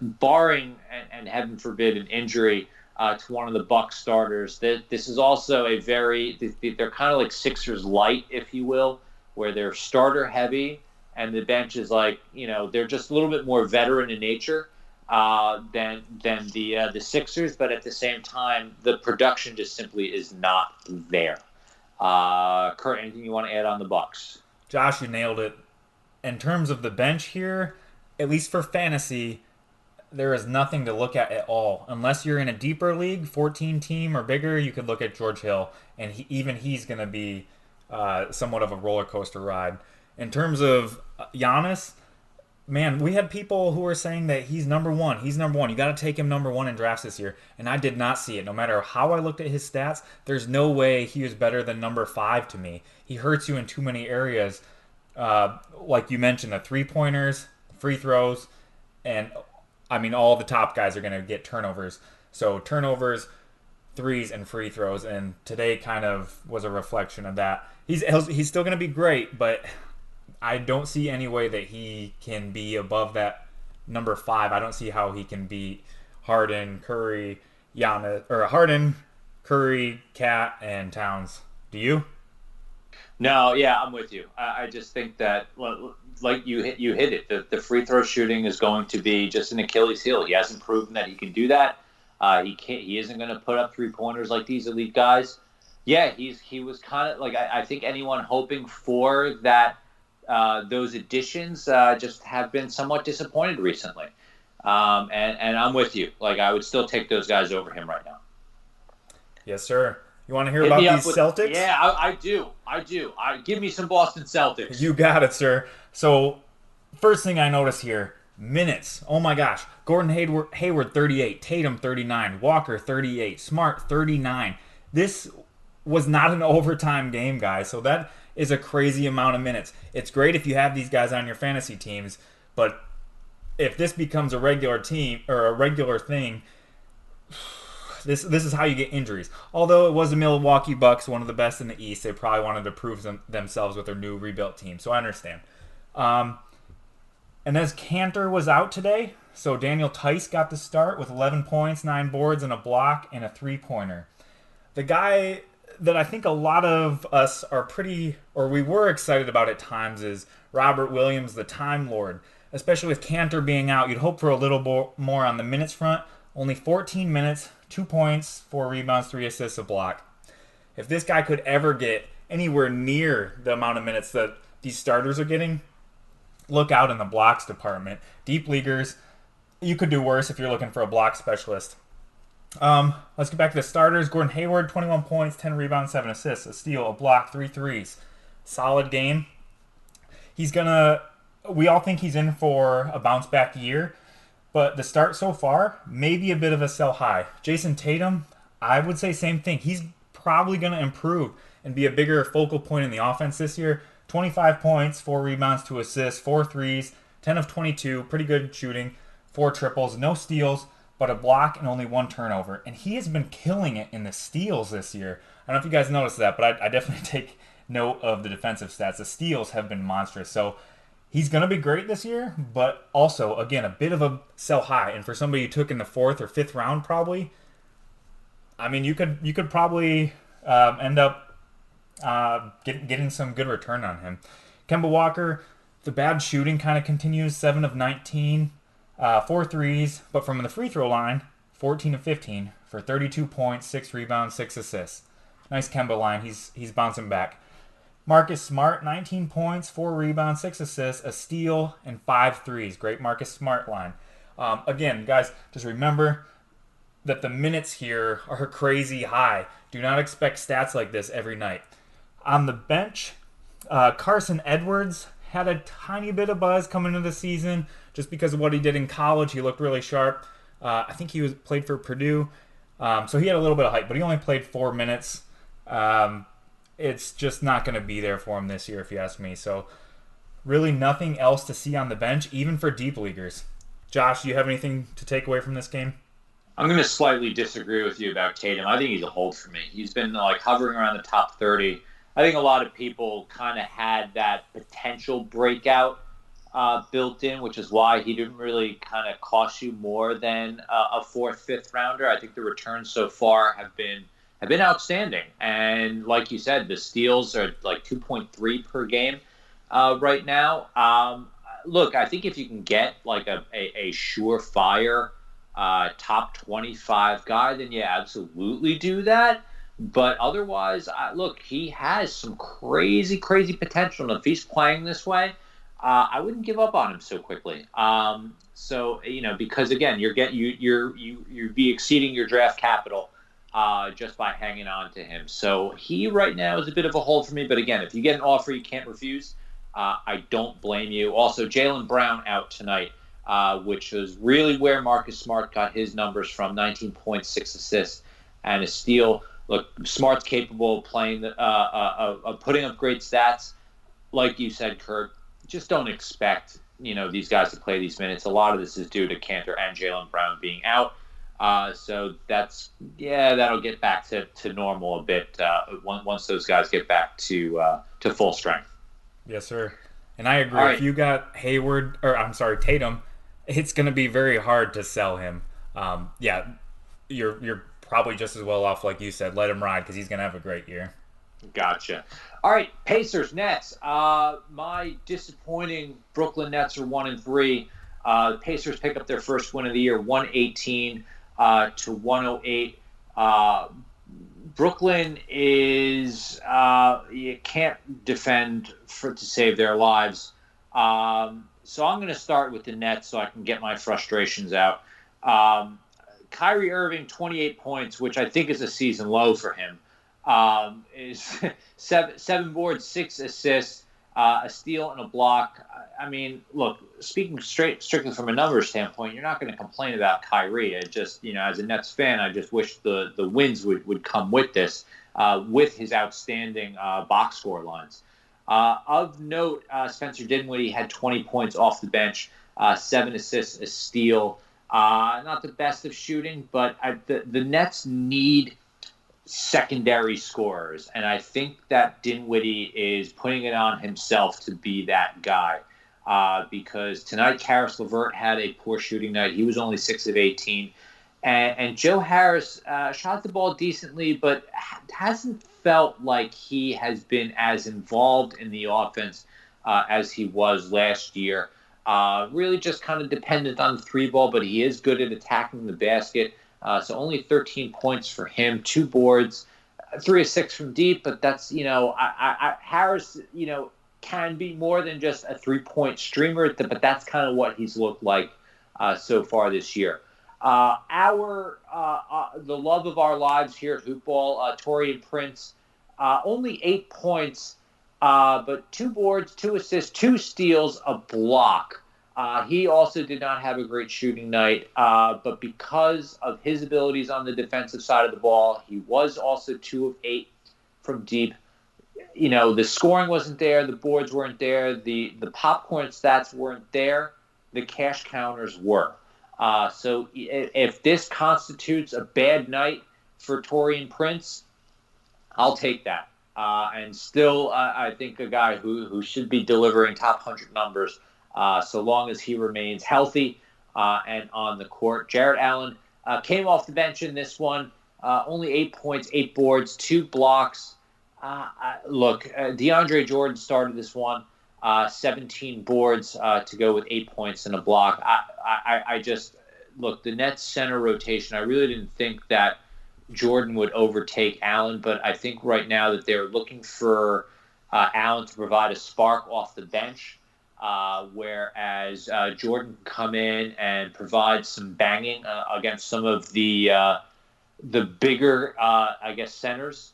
barring, and heaven forbid, an injury to one of the Bucks starters. This is also they're kind of like Sixers light, if you will, where they're starter heavy, and the bench is like, they're just a little bit more veteran in nature than the Sixers, but at the same time, the production just simply is not there. Curt, anything you want to add on the Bucks? Josh, you nailed it. In terms of the bench here, at least for fantasy, there is nothing to look at all. Unless you're in a deeper league, 14 team or bigger, you could look at George Hill, and he's going to be somewhat of a roller coaster ride. In terms of Giannis, man, we had people who were saying that he's number one. He's number one. You got to take him number one in drafts this year. And I did not see it. No matter how I looked at his stats, there's no way he was better than number 5 to me. He hurts you in too many areas. Like you mentioned, the three-pointers, free throws, and all the top guys are going to get turnovers. So turnovers, threes, and free throws. And today kind of was a reflection of that. He's still going to be great, but I don't see any way that he can be above that number 5. I don't see how he can beat Harden, Curry, Cat, and Towns. Do you? No, yeah, I'm with you. I just think that, like you hit it. The free throw shooting is going to be just an Achilles heel. He hasn't proven that he can do that. He isn't going to put up 3-pointers like these elite guys. Yeah, he was kind of like, I think anyone hoping for that. Those additions just have been somewhat disappointed recently. And I'm with you. Like, I would still take those guys over him right now. Yes, sir. You want to hear about these Celtics? Yeah, I do. Give me some Boston Celtics. You got it, sir. So, first thing I notice here, minutes. Oh my gosh. Gordon Hayward 38, Tatum 39, Walker 38, Smart 39. This was not an overtime game, guys. So that is a crazy amount of minutes. It's great if you have these guys on your fantasy teams, but if this becomes a regular team or a regular thing, this is how you get injuries. Although it was the Milwaukee Bucks, one of the best in the East, they probably wanted to prove themselves with their new rebuilt team. So I understand. And as Cantor was out today, so Daniel Tice got the start with 11 points, 9 boards, and a block, and a 3-pointer. The guy that I think a lot of us are we were excited about at times is Robert Williams, the Time Lord. Especially with Cantor being out, you'd hope for a little more on the minutes front. Only 14 minutes, 2 points, 4 rebounds, 3 assists, a block. If this guy could ever get anywhere near the amount of minutes that these starters are getting, look out in the blocks department. Deep leaguers, you could do worse if you're looking for a block specialist. Let's get back to the starters. Gordon Hayward, 21 points, 10 rebounds, 7 assists, a steal, a block, 3 threes. Solid game. We all think he's in for a bounce back year, but the start so far, maybe a bit of a sell high. Jason Tatum, I would say same thing. He's probably going to improve and be a bigger focal point in the offense this year. 25 points, 4 rebounds, 2 assists, 4 threes, 10 of 22, pretty good shooting, 4 triples, no steals, but a block and only 1 turnover. And he has been killing it in the steals this year. I don't know if you guys noticed that, but I definitely take note of the defensive stats. The steals have been monstrous. So he's going to be great this year, but also, again, a bit of a sell high. And for somebody you took in the 4th or 5th round probably, you could probably end up getting some good return on him. Kemba Walker, the bad shooting kind of continues, 7 of 19. 4 threes, but from the free throw line, 14 of 15 for 32 points, 6 rebounds, 6 assists. Nice Kemba line. He's bouncing back. Marcus Smart, 19 points, 4 rebounds, 6 assists, a steal, and 5 threes. Great Marcus Smart line. Again, guys, just remember that the minutes here are crazy high. Do not expect stats like this every night. On the bench, Carson Edwards had a tiny bit of buzz coming into the season just because of what he did in college. He looked really sharp. I think he played for Purdue, so he had a little bit of hype, but he only played 4 minutes. It's just not going to be there for him this year, if you ask me. So really nothing else to see on the bench, even for deep leaguers. Josh, do you have anything to take away from this game? I'm going to slightly disagree with you about Tatum. I think he's a hold for me. He's been hovering around the top 30. I think a lot of people kind of had that potential breakout built in, which is why he didn't really kind of cost you more than a fourth, fifth rounder. I think the returns so far have been outstanding. And like you said, the steals are like 2.3 per game right now. Look, I think if you can get like a surefire top 25 guy, then yeah, absolutely do that. But otherwise, look, he has some crazy potential. And if he's playing this way, I wouldn't give up on him so quickly. So because again, you'd be exceeding your draft capital just by hanging on to him. So he right now is a bit of a hold for me. But again, if you get an offer you can't refuse, I don't blame you. Also, Jaylen Brown out tonight, which is really where Marcus Smart got his numbers from: 19 points, 6 assists, and a steal. Look, Smart's capable of playing, of putting up great stats. Like you said, Curt, just don't expect these guys to play these minutes. A lot of this is due to Cantor and Jaylen Brown being out. So that'll get back to normal a bit once those guys get back to full strength. Yes, sir. And I agree. Right. If you got Tatum, it's going to be very hard to sell him. You're probably just as well off, like you said. Let him ride because he's going to have a great year. Gotcha. All right, Pacers, Nets. My disappointing Brooklyn Nets are 1-3. The Pacers pick up their first win of the year, 118 to 108. Brooklyn is you can't defend to save their lives. So I'm going to start with the Nets so I can get my frustrations out. Kyrie Irving, 28 points, which I think is a season low for him. Is seven boards, 6 assists, a steal, and a block. I mean, look, speaking strictly from a numbers standpoint, you're not going to complain about Kyrie. It just, as a Nets fan, I just wish the wins would come with this, with his outstanding box score lines. Of note, Spencer Dinwiddie had 20 points off the bench, 7 assists, a steal. Not the best of shooting, but the Nets need secondary scorers, and I think that Dinwiddie is putting it on himself to be that guy. Because tonight Karis LeVert had a poor shooting night. He was only 6 of 18, and Joe Harris shot the ball decently, but hasn't felt like he has been as involved in the offense as he was last year. Really just kind of dependent on the 3 ball, but he is good at attacking the basket. So only 13 points for him, 2 boards, 3 of 6 from deep. But that's, Harris, can be more than just a 3-point streamer, but that's kind of what he's looked like so far this year. The love of our lives here at Hoopball, Taurean Prince, only 8 points, but 2 boards, 2 assists, 2 steals, a block. He also did not have a great shooting night, but because of his abilities on the defensive side of the ball, he was also 2 of 8 from deep. The scoring wasn't there, the boards weren't there, the popcorn stats weren't there, the cash counters were. So if this constitutes a bad night for Taurean Prince, I'll take that. And still, I think a guy who should be delivering top 100 numbers so long as he remains healthy and on the court. Jarrett Allen came off the bench in this one, only 8 points, 8 boards, 2 blocks. DeAndre Jordan started this one, 17 boards to go with 8 points and a block. I just look, the Nets center rotation, I really didn't think that Jordan would overtake Allen, but I think right now that they're looking for Allen to provide a spark off the bench, whereas Jordan can come in and provide some banging against some of the bigger, centers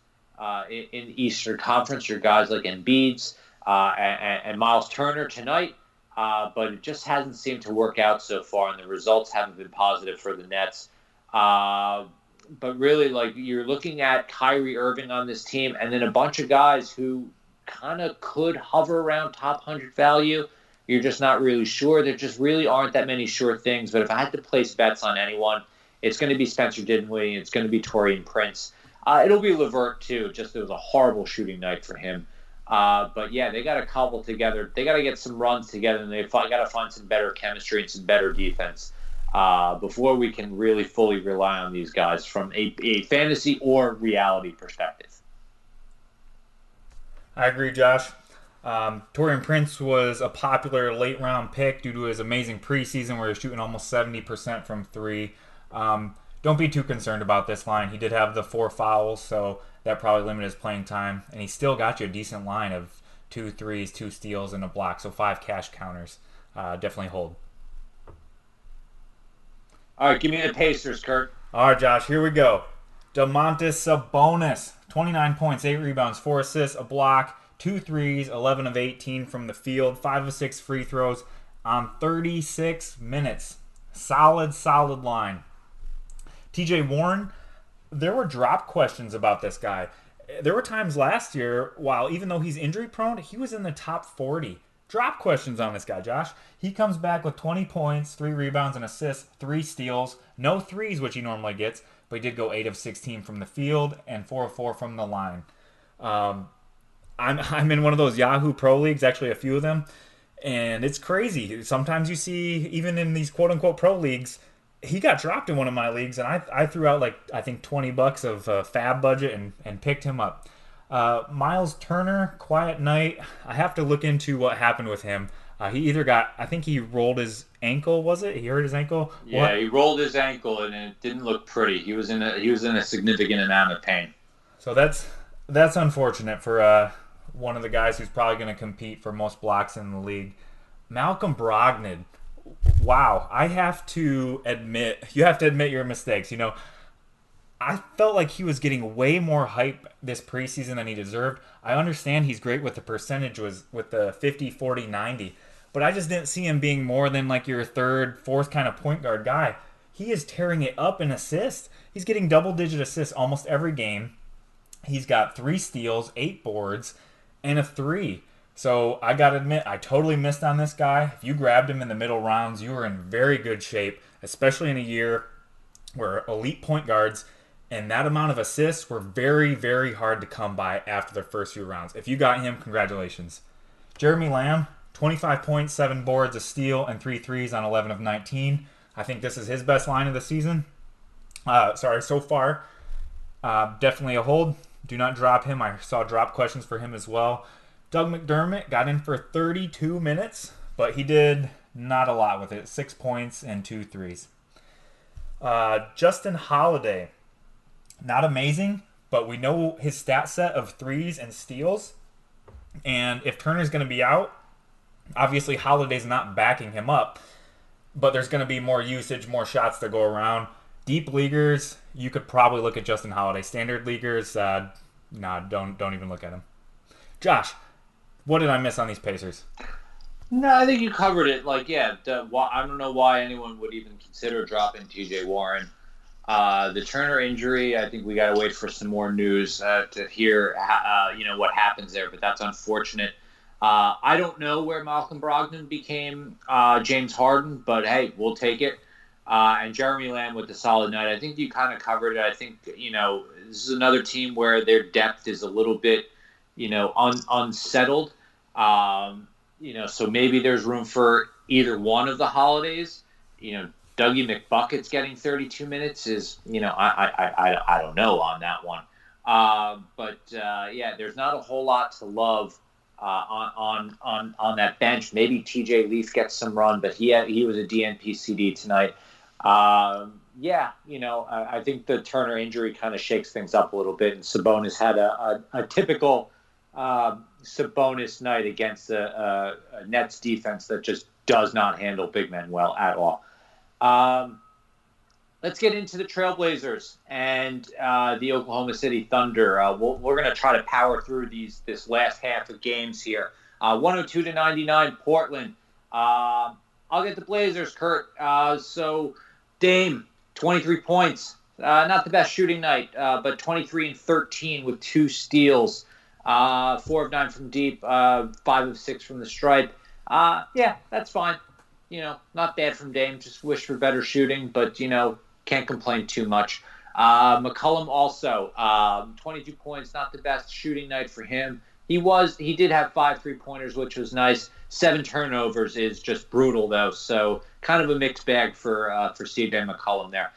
in the Eastern Conference, your guys like Embiid's. and Miles Turner tonight, but it just hasn't seemed to work out so far, and the results haven't been positive for the Nets. But really, like, you're looking at Kyrie Irving on this team, and then a bunch of guys who kind of could hover around top 100 value. You're just not really sure. There just really aren't that many sure things. But if I had to place bets on anyone, it's going to be Spencer Dinwiddie. It's going to be Taurean Prince. It'll be LeVert, too. Just it was a horrible shooting night for him. But, yeah, they got to cobble together. They got to get some runs together, and they got to find some better chemistry and some better defense before we can really fully rely on these guys from a fantasy or reality perspective. I agree, Josh. Taurean Prince was a popular late-round pick due to his amazing preseason where he was shooting almost 70% from three. Don't be too concerned about this line. He did have the 4 fouls, so that probably limited his playing time. And he still got you a decent line of 2 threes, 2 steals, and a block, so 5 cash counters. Definitely hold. All right, give me the Pacers, Curt. All right, Josh, here we go. Domantas Sabonis, 29 points, 8 rebounds, 4 assists, a block, 2 threes, 11 of 18 from the field, 5 of 6 free throws on 36 minutes. Solid line. TJ Warren, there were drop questions about this guy. There were times last year, while even though he's injury prone, he was in the top 40. Drop questions on this guy, Josh. He comes back with 20 points, 3 rebounds and assists, 3 steals, no threes, which he normally gets, but he did go 8 of 16 from the field and 4 of 4 from the line. I'm in one of those Yahoo Pro Leagues, actually a few of them, and it's crazy. Sometimes you see, even in these quote-unquote pro leagues, he got dropped in one of my leagues, and I threw out, like, I think $20 of fab budget and picked him up. Miles Turner, quiet night. I have to look into what happened with him. He either got, I think he rolled his ankle, was it? He hurt his ankle? Yeah, what? He rolled his ankle, and it didn't look pretty. He was in a significant amount of pain. So that's unfortunate for one of the guys who's probably going to compete for most blocks in the league. Malcolm Brogdon. Wow, you have to admit your mistakes. You know, I felt like he was getting way more hype this preseason than he deserved. I understand he's great with the percentage with the 50, 40, 90, but I just didn't see him being more than like your third, fourth kind of point guard guy. He is tearing it up in assists. He's getting double-digit assists almost every game. He's got 3 steals, 8 boards, and a 3. So I got to admit, I totally missed on this guy. If you grabbed him in the middle rounds, you were in very good shape, especially in a year where elite point guards and that amount of assists were very, very hard to come by after the first few rounds. If you got him, congratulations. Jeremy Lamb, 25 points, 7 boards, a steal, and 3 threes on 11 of 19. I think this is his best line of the season. So far. Definitely a hold. Do not drop him. I saw drop questions for him as well. Doug McDermott got in for 32 minutes, but he did not a lot with it. 6 points and 2 threes. Justin Holiday, not amazing, but we know his stat set of threes and steals. And if Turner's going to be out, obviously Holiday's not backing him up, but there's going to be more usage, more shots to go around. Deep leaguers, you could probably look at Justin Holiday. Standard leaguers, don't even look at him. Josh, what did I miss on these Pacers? No, I think you covered it. Like, yeah, I don't know why anyone would even consider dropping T.J. Warren. The Turner injury, I think we got to wait for some more news to hear, what happens there. But that's unfortunate. I don't know where Malcolm Brogdon became James Harden, but hey, we'll take it. And Jeremy Lamb with the solid night. I think you kind of covered it. I think, this is another team where their depth is a little bit, unsettled. So maybe there's room for either one of the Holidays. Dougie McBucket's getting 32 minutes is, I don't know on that one. But there's not a whole lot to love on that bench. Maybe TJ Leaf gets some run, but he was a DNP CD tonight. I think the Turner injury kind of shakes things up a little bit, and Sabonis had a typical Sabonis night against a Nets defense that just does not handle big men well at all. Let's get into the Trailblazers and the Oklahoma City Thunder. We're going to try to power through this last half of games here. 102 to 99, Portland. I'll get the Blazers, Curt. So Dame, 23 points. Not the best shooting night, but 23 and 13 with 2 steals. 4 of 9 from deep, 5 of 6 from the stripe. Yeah, that's fine. Not bad from Dame. Just wish for better shooting, but, can't complain too much. McCollum also, 22 points, not the best shooting night for him. He did have 5 3-pointers, which was nice. 7 turnovers is just brutal, though. So kind of a mixed bag for CJ McCollum there.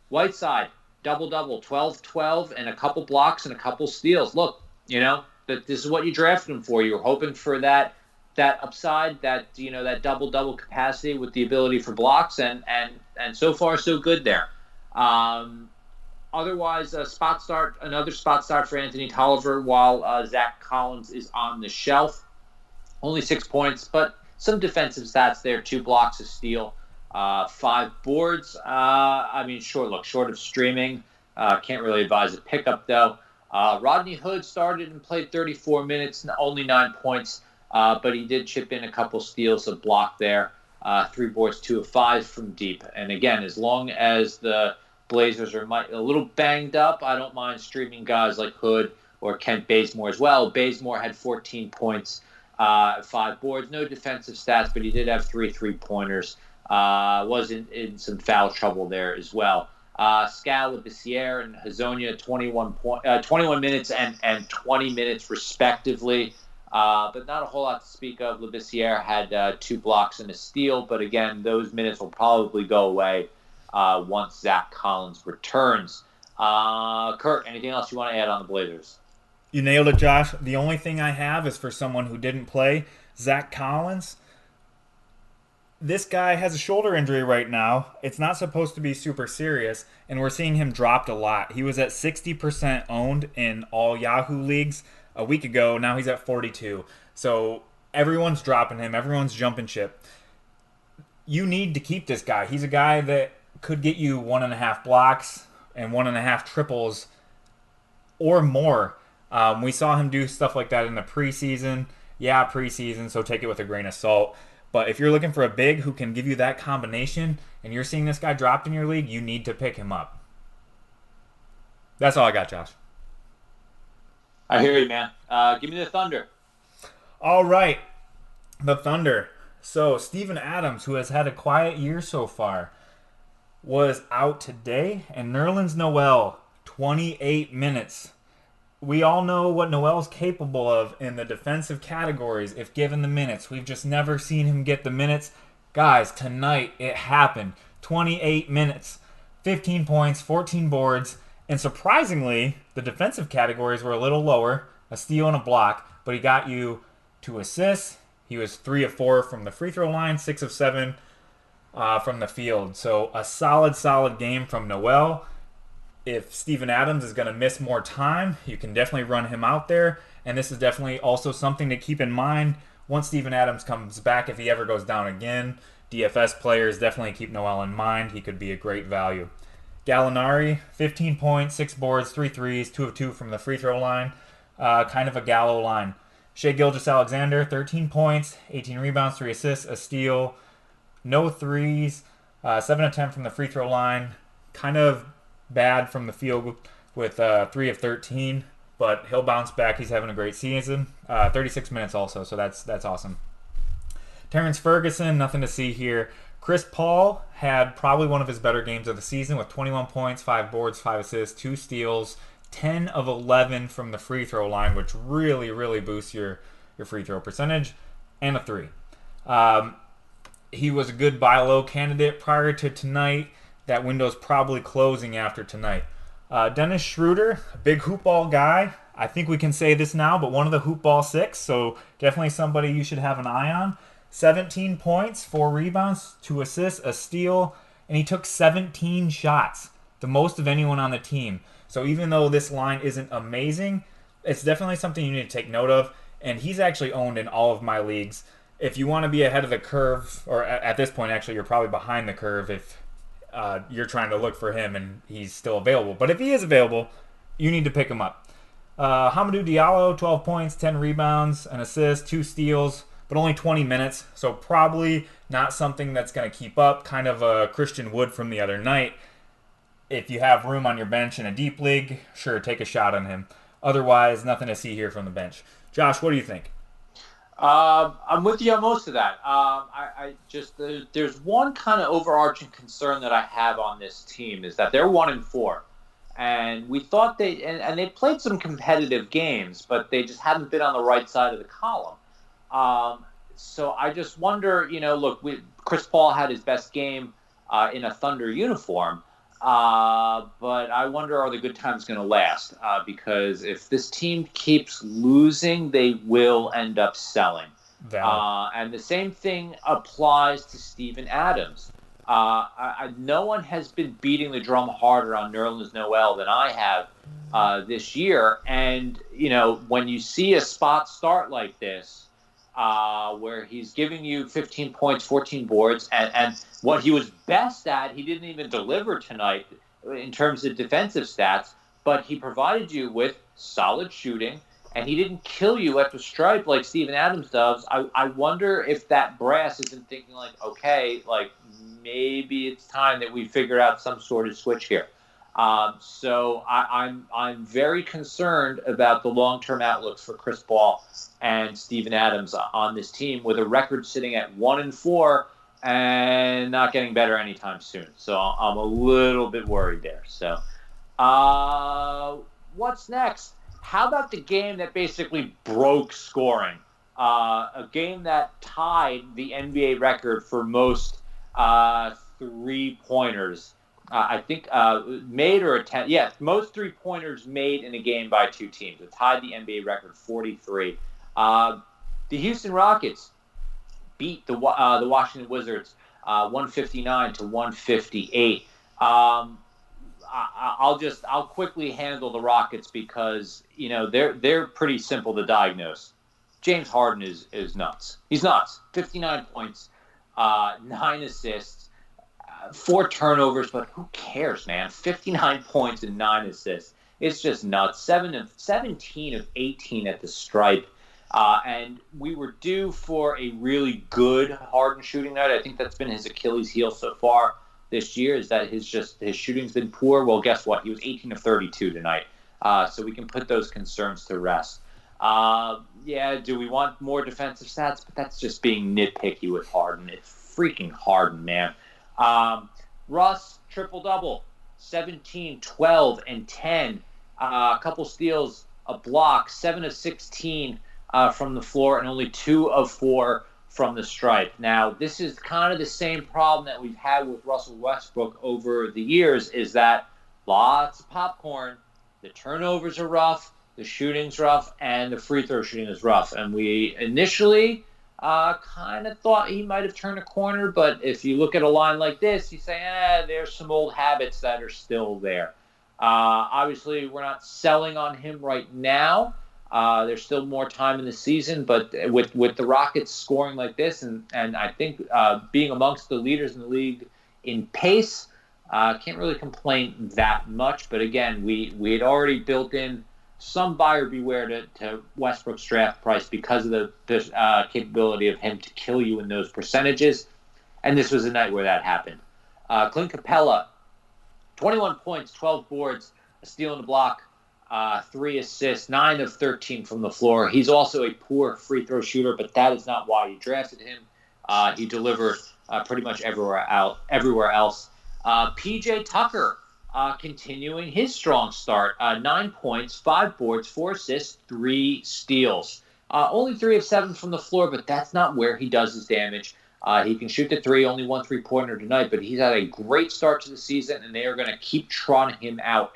Whiteside, double-double, 12-12, and a couple blocks and a couple steals. Look, that this is what you drafted him for. You were hoping for that upside, that double-double capacity with the ability for blocks, and so far so good there. Otherwise, another spot start for Anthony Tolliver while Zach Collins is on the shelf. Only 6 points, but some defensive stats there. 2 blocks, a steal, 5 boards. Short of streaming. Can't really advise a pickup, though. Rodney Hood started and played 34 minutes, only 9 points, but he did chip in a couple steals, a block there. 3 boards, 2 of 5 from deep. And again, as long as the Blazers are a little banged up, I don't mind streaming guys like Hood or Kent Bazemore as well. Bazemore had 14 points, 5 boards, no defensive stats, but he did have 3 3-pointers. Was in some foul trouble there as well. Scal with the Sierra and Hazonia, 21 minutes and 20 minutes respectively. But not a whole lot to speak of. Labissiere had 2 blocks and a steal, but again, those minutes will probably go away once Zach Collins returns. Curt, anything else you want to add on the Blazers? You nailed it, Josh. The only thing I have is for someone who didn't play, Zach Collins. This guy has a shoulder injury right now. It's not supposed to be super serious, and we're seeing him dropped a lot. He was at 60% owned in all Yahoo leagues a week ago. Now he's at 42. So everyone's dropping him. Everyone's jumping ship. You need to keep this guy. He's a guy that could get you 1.5 blocks and 1.5 triples or more. We saw him do stuff like that in the preseason. Yeah, preseason, so take it with a grain of salt. But if you're looking for a big who can give you that combination and you're seeing this guy dropped in your league, you need to pick him up. That's all I got, Josh. I hear you, man. Give me the Thunder. All right. The Thunder. So Steven Adams, who has had a quiet year so far, was out today. And Nerlens Noel, 28 minutes. We all know what Noel's capable of in the defensive categories if given the minutes. We've just never seen him get the minutes. Guys, tonight it happened. 28 minutes, 15 points, 14 boards, and surprisingly, the defensive categories were a little lower, a steal and a block, but he got you 2 assists. He was 3 of 4 from the free throw line, 6 of 7 from the field. So a solid game from Noel. If Steven Adams is going to miss more time, you can definitely run him out there. And this is definitely also something to keep in mind once Steven Adams comes back, if he ever goes down again. DFS players definitely keep Noel in mind. He could be a great value. Gallinari, 15 points, 6 boards, 3 threes, 2 of 2 from the free throw line. Kind of a Gallo line. Shai Gilgeous-Alexander, 13 points, 18 rebounds, 3 assists, a steal. No threes, 7 of 10 from the free throw line. Kind of bad from the field with 3 of 13, but he'll bounce back. He's having a great season. 36 minutes also, so that's awesome. Terrence Ferguson, nothing to see here. Chris Paul had probably one of his better games of the season with 21 points, 5 boards, 5 assists, 2 steals, 10 of 11 from the free throw line, which really boosts your free throw percentage, and a 3. He was a good buy low candidate prior to tonight. That window's probably closing after tonight. Dennis Schroeder, a big hoop ball guy. I think we can say this now, but one of the hoop ball 6, so definitely somebody you should have an eye on. 17 points, 4 rebounds, 2 assists, a steal, and he took 17 shots, the most of anyone on the team. So even though this line isn't amazing, it's definitely something you need to take note of, and he's actually owned in all of my leagues. If you want to be ahead of the curve, or at this point actually you're probably behind the curve if you're trying to look for him and he's still available. But if he is available, you need to pick him up. Hamidou Diallo, 12 points, 10 rebounds, an assist, 2 steals, but only 20 minutes. So probably not something that's going to keep up. Kind of a Christian Wood from the other night. If you have room on your bench in a deep league, sure, take a shot on him. Otherwise, nothing to see here from the bench. Josh, what do you think? I'm with you on most of that. I just there's one kind of overarching concern that I have on this team is that they're 1-4, and we thought they played some competitive games, but they just haven't been on the right side of the column. So I just wonder, look, Chris Paul had his best game in a Thunder uniform. But I wonder, are the good times going to last? Because if this team keeps losing, they will end up selling. And the same thing applies to Steven Adams. No one has been beating the drum harder on Nerlens Noel than I have this year. And, when you see a spot start like this, where he's giving you 15 points, 14 boards, and what he was best at, he didn't even deliver tonight in terms of defensive stats, but he provided you with solid shooting, and he didn't kill you at the stripe like Steven Adams does. I wonder if that brass isn't thinking okay, maybe it's time that we figure out some sort of switch here. So I'm very concerned about the long-term outlooks for Chris Paul and Steven Adams on this team, with a record sitting at 1-4 and not getting better anytime soon. So I'm a little bit worried there. So what's next? How about the game that basically broke scoring? A game that tied the NBA record for most three-pointers. I think made or attempt. Yeah, most three-pointers made in a game by two teams. It tied the NBA record, 43. The Houston Rockets beat the Washington Wizards 159 to 158. I'll quickly handle the Rockets because they're pretty simple to diagnose. James Harden is nuts. He's nuts. 59 points, 9 assists. 4 turnovers, but who cares, man? 59 points and 9 assists. It's just nuts. 17 of 18 at the stripe. And we were due for a really good Harden shooting night. I think that's been his Achilles heel so far this year, is that his shooting's been poor. Well, guess what? He was 18 of 32 tonight. So we can put those concerns to rest. Do we want more defensive stats? But that's just being nitpicky with Harden. It's freaking Harden, man. Russ, triple-double, 17, 12, and 10. A couple steals, a block, 7 of 16 from the floor, and only 2 of 4 from the stripe. Now, this is kind of the same problem that we've had with Russell Westbrook over the years, is that lots of popcorn, the turnovers are rough, the shooting's rough, and the free throw shooting is rough. And we initially kind of thought he might have turned a corner, but if you look at a line like this, you say, there's some old habits that are still there. Obviously, we're not selling on him right now. There's still more time in the season, but with the Rockets scoring like this, and I think being amongst the leaders in the league in pace, can't really complain that much. But again, we had already built in some buyer beware to Westbrook's draft price because of the capability of him to kill you in those percentages. And this was a night where that happened. Clint Capella, 21 points, 12 boards, a steal and a block, 3 assists, 9 of 13 from the floor. He's also a poor free throw shooter, but that is not why you drafted him. He delivered pretty much everywhere else. PJ Tucker, continuing his strong start, 9 points, 5 boards, 4 assists, 3 steals. Only 3 of 7 from the floor, but that's not where he does his damage. He can shoot the 3, only 1 3-pointer tonight, but he's had a great start to the season, and they are going to keep trotting him out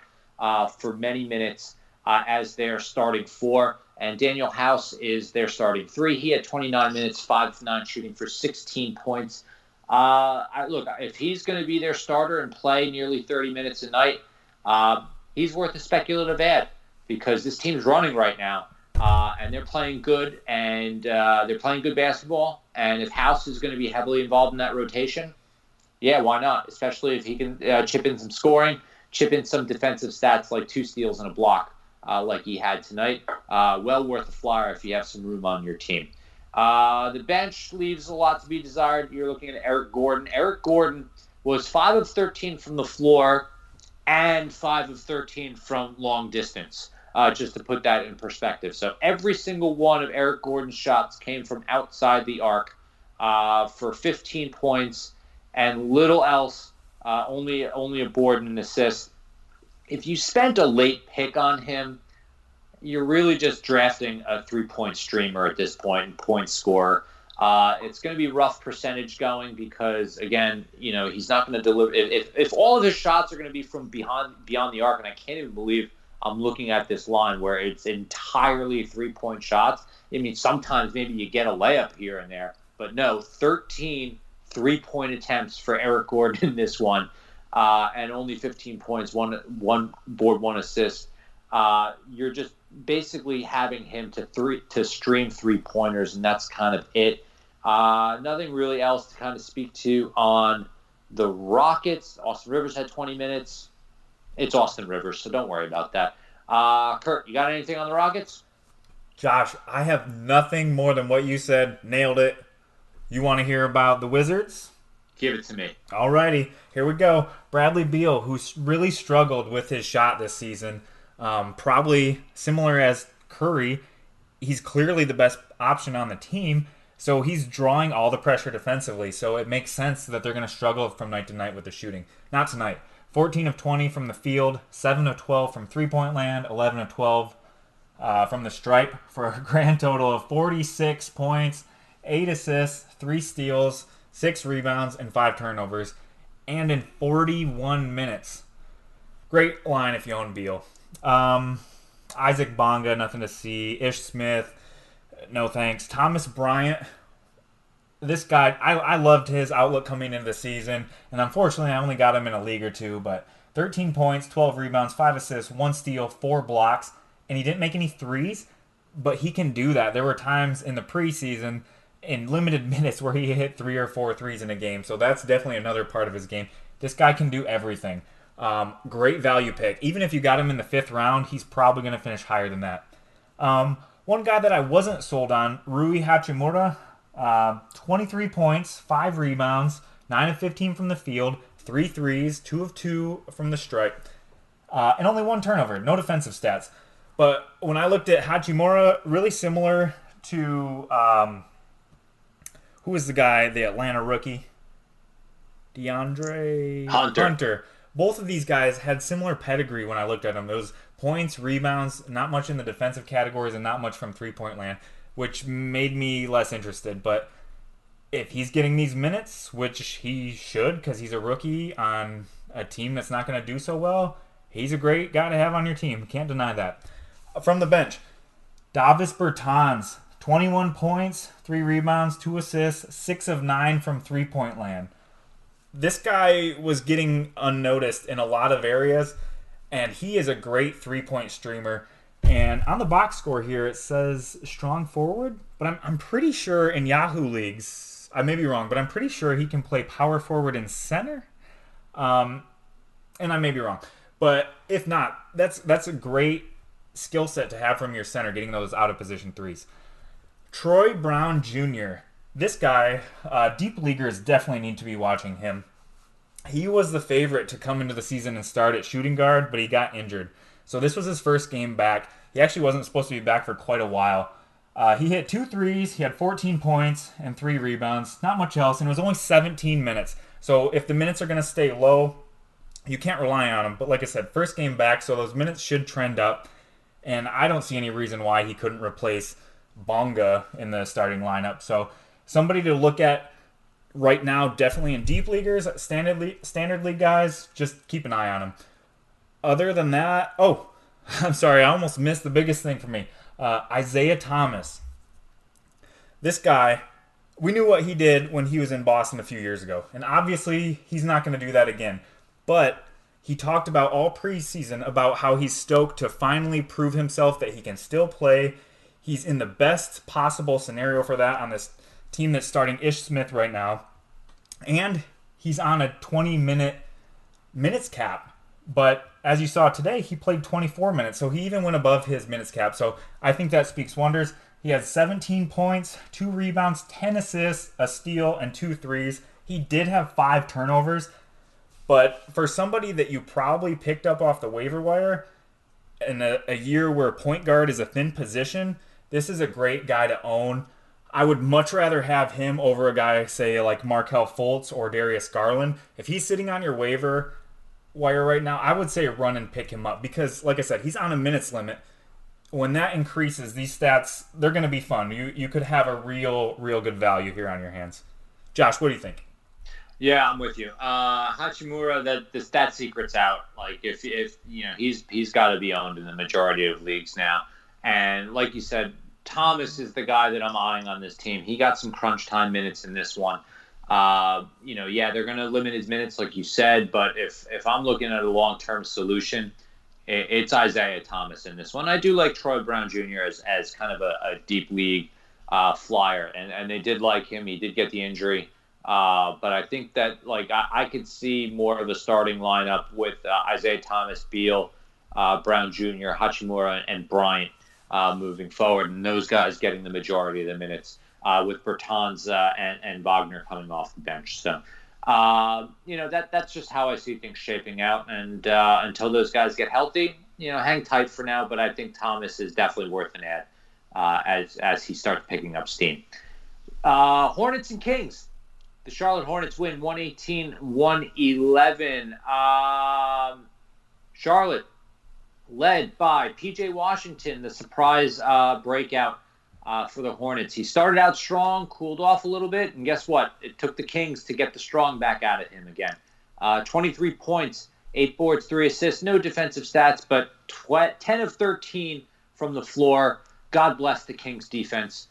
for many minutes as their starting 4. And Daniel House is their starting 3. He had 29 minutes, 5 of 9 shooting for 16 points. Look, if he's going to be their starter and play nearly 30 minutes a night, he's worth a speculative ad because this team's running right now, and they're playing good, and they're playing good basketball. And if House is going to be heavily involved in that rotation, yeah, why not? Especially if he can chip in some scoring, chip in some defensive stats like 2 steals and a block like he had tonight. Well worth a flyer if you have some room on your team. The bench leaves a lot to be desired. You're looking at Eric Gordon. Eric Gordon was 5 of 13 from the floor and 5 of 13 from long distance, just to put that in perspective. So every single one of Eric Gordon's shots came from outside the arc for 15 points and little else, only a board and an assist. If you spent a late pick on him, you're really just drafting a 3-point streamer at this point and point scorer. It's going to be rough percentage going because, again, he's not going to deliver. If all of his shots are going to be from beyond the arc, and I can't even believe I'm looking at this line where it's entirely 3-point shots. I mean, sometimes maybe you get a layup here and there, but no, 13 3-point attempts for Eric Gordon in this one, and only 15 points, one board, one assist. You're just basically having him to stream 3-pointers, and that's kind of it. Nothing really else to kind of speak to on the Rockets. Austin Rivers had 20 minutes. It's Austin Rivers, so don't worry about that. Curt, you got anything on the Rockets? Josh, I have nothing more than what you said. Nailed it. You want to hear about the Wizards? Give it to me. Alrighty, here we go. Bradley Beal, who's really struggled with his shot this season. Probably similar as Curry, he's clearly the best option on the team, so he's drawing all the pressure defensively, so it makes sense that they're going to struggle from night to night with the shooting. Not tonight. 14 of 20 from the field, 7 of 12 from three-point land, 11 of 12 from the stripe, for a grand total of 46 points, 8 assists, 3 steals, 6 rebounds, and 5 turnovers, and in 41 minutes. Great line if you own Beal. Isaac Bonga, nothing to see. Ish Smith, no thanks. Thomas Bryant, this guy, I loved his outlook coming into the season, and unfortunately I only got him in a league or two, but 13 points, 12 rebounds, 5 assists, 1 steal, 4 blocks, and he didn't make any threes, but he can do that. There were times in the preseason in limited minutes where he hit 3 or 4 threes in a game, so that's definitely another part of his game. This guy can do everything. Great value pick. Even if you got him in the 5th round, he's probably going to finish higher than that. One guy that I wasn't sold on, Rui Hachimura, 23 points, 5 rebounds, 9 of 15 from the field, 3 threes, 2 of 2 from the stripe, and only 1 turnover. No defensive stats. But when I looked at Hachimura, really similar to who was the guy, the Atlanta rookie? DeAndre Hunter. Both of these guys had similar pedigree when I looked at them. It was points, rebounds, not much in the defensive categories, and not much from three-point land, which made me less interested. But if he's getting these minutes, which he should because he's a rookie on a team that's not going to do so well, he's a great guy to have on your team. Can't deny that. From the bench, Davis Bertans, 21 points, 3 rebounds, 2 assists, 6 of 9 from three-point land. This guy was getting unnoticed in a lot of areas, and he is a great 3-point streamer. And on the box score here, it says strong forward, but I'm pretty sure in Yahoo leagues, I may be wrong, but I'm pretty sure he can play power forward and center. And I may be wrong. But if not, that's a great skill set to have from your center, getting those out-of-position threes. Troy Brown Jr., this guy, deep leaguers definitely need to be watching him. He was the favorite to come into the season and start at shooting guard, but he got injured. So this was his first game back. He actually wasn't supposed to be back for quite a while. He hit 2 threes, he had 14 points and 3 rebounds. Not much else, and it was only 17 minutes. So if the minutes are going to stay low, you can't rely on him. But like I said, first game back, so those minutes should trend up. And I don't see any reason why he couldn't replace Bonga in the starting lineup. So somebody to look at right now, definitely in deep leaguers, standard league guys, just keep an eye on him. Other than that, I'm sorry, I almost missed the biggest thing for me. Isaiah Thomas. This guy, we knew what he did when he was in Boston a few years ago. And obviously, he's not going to do that again. But he talked about all preseason about how he's stoked to finally prove himself that he can still play. He's in the best possible scenario for that on this team that's starting Ish Smith right now. And he's on a 20-minute minutes cap. But as you saw today, he played 24 minutes, so he even went above his minutes cap. So I think that speaks wonders. He has 17 points, 2 rebounds, 10 assists, a steal, and 2 threes. He did have 5 turnovers, but for somebody that you probably picked up off the waiver wire in a year where point guard is a thin position, this is a great guy to own. I would much rather have him over a guy, say, like Markelle Fultz or Darius Garland. If he's sitting on your waiver wire right now, I would say run and pick him up because, like I said, he's on a minutes limit. When that increases, these stats, they're going to be fun. You could have a real good value here on your hands. Josh, what do you think? Yeah, I'm with you. Hachimura, that the stat secret's out. Like if he's got to be owned in the majority of leagues now. And like you said, Thomas is the guy that I'm eyeing on this team. He got some crunch time minutes in this one. They're going to limit his minutes, like you said. But if I'm looking at a long-term solution, it's Isaiah Thomas in this one. I do like Troy Brown Jr. as kind of a deep league flyer, and they did like him. He did get the injury. But I think that I could see more of a starting lineup with Isaiah Thomas, Beal, Brown Jr., Hachimura, and Bryant moving forward, and those guys getting the majority of the minutes with Bertans and Wagner coming off the bench. So, that's just how I see things shaping out. And until those guys get healthy, hang tight for now. But I think Thomas is definitely worth an ad as he starts picking up steam. Hornets and Kings. The Charlotte Hornets win 118-111. Charlotte, led by P.J. Washington, the surprise breakout for the Hornets. He started out strong, cooled off a little bit, and guess what? It took the Kings to get the strong back out of him again. 23 points, 8 boards, 3 assists, no defensive stats, but 10 of 13 from the floor. God bless the Kings defense.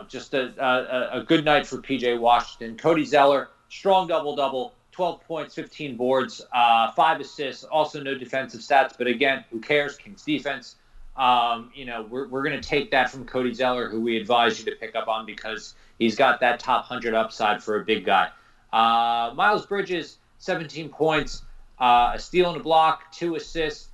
Just a good night for P.J. Washington. Cody Zeller, strong double-double, 12 points, 15 boards, 5 assists, also no defensive stats. But again, who cares? Kings defense. We're going to take that from Cody Zeller, who we advise you to pick up on because he's got that top 100 upside for a big guy. Miles Bridges, 17 points, a steal and a block, 2 assists.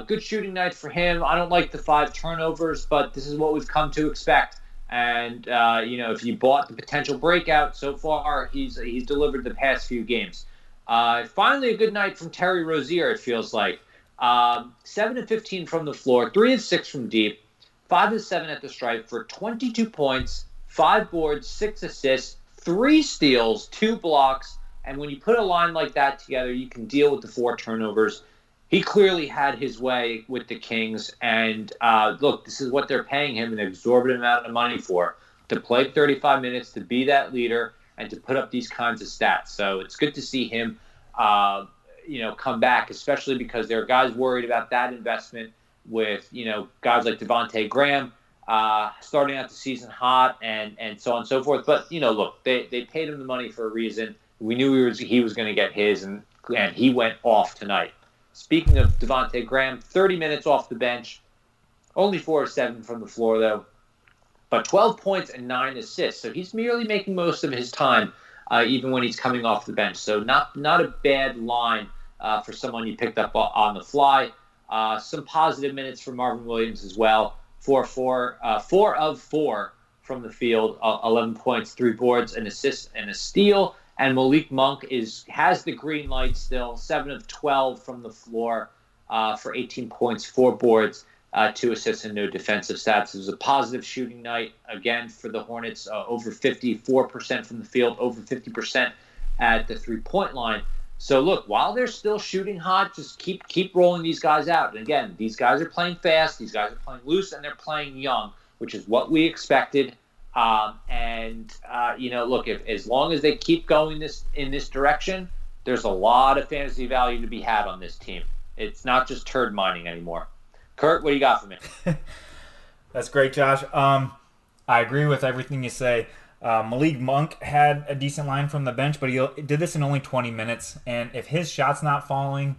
Good shooting night for him. I don't like the 5 turnovers, but this is what we've come to expect. And, if you bought the potential breakout, so far he's delivered the past few games. Finally, a good night from Terry Rozier, it feels like. 7 of 15 from the floor, 3 of 6 from deep, 5 of 7 at the stripe for 22 points, 5 boards, 6 assists, 3 steals, 2 blocks. And when you put a line like that together, you can deal with the 4 turnovers. He clearly had his way with the Kings, and look, this is what they're paying him an exorbitant amount of money for, to play 35 minutes, to be that leader, and to put up these kinds of stats. So it's good to see him, come back, especially because there are guys worried about that investment with, guys like Devontae Graham starting out the season hot and so on and so forth. But, look, they paid him the money for a reason. We knew he was going to get his, and he went off tonight. Speaking of Devontae Graham, 30 minutes off the bench, only 4 of 7 from the floor, though, but 12 points and 9 assists. So he's merely making most of his time, even when he's coming off the bench. So not a bad line for someone you picked up on the fly. Some positive minutes for Marvin Williams as well. 4 of 4 from the field, 11 points, 3 boards, an assist, and a steal. And Malik Monk has the green light still, 7 of 12 from the floor for 18 points, 4 boards, 2 assists, and no defensive stats. It was a positive shooting night, again, for the Hornets, over 54% from the field, over 50% at the three-point line. So, look, while they're still shooting hot, just keep rolling these guys out. And, again, these guys are playing fast, these guys are playing loose, and they're playing young, which is what we expected. Look, if as long as they keep going in this direction, there's a lot of fantasy value to be had on this team. It's not just turd mining anymore. Curt, what do you got for me? That's great, Josh. I agree with everything you say. Malik Monk had a decent line from the bench, but he did this in only 20 minutes. And if his shot's not falling,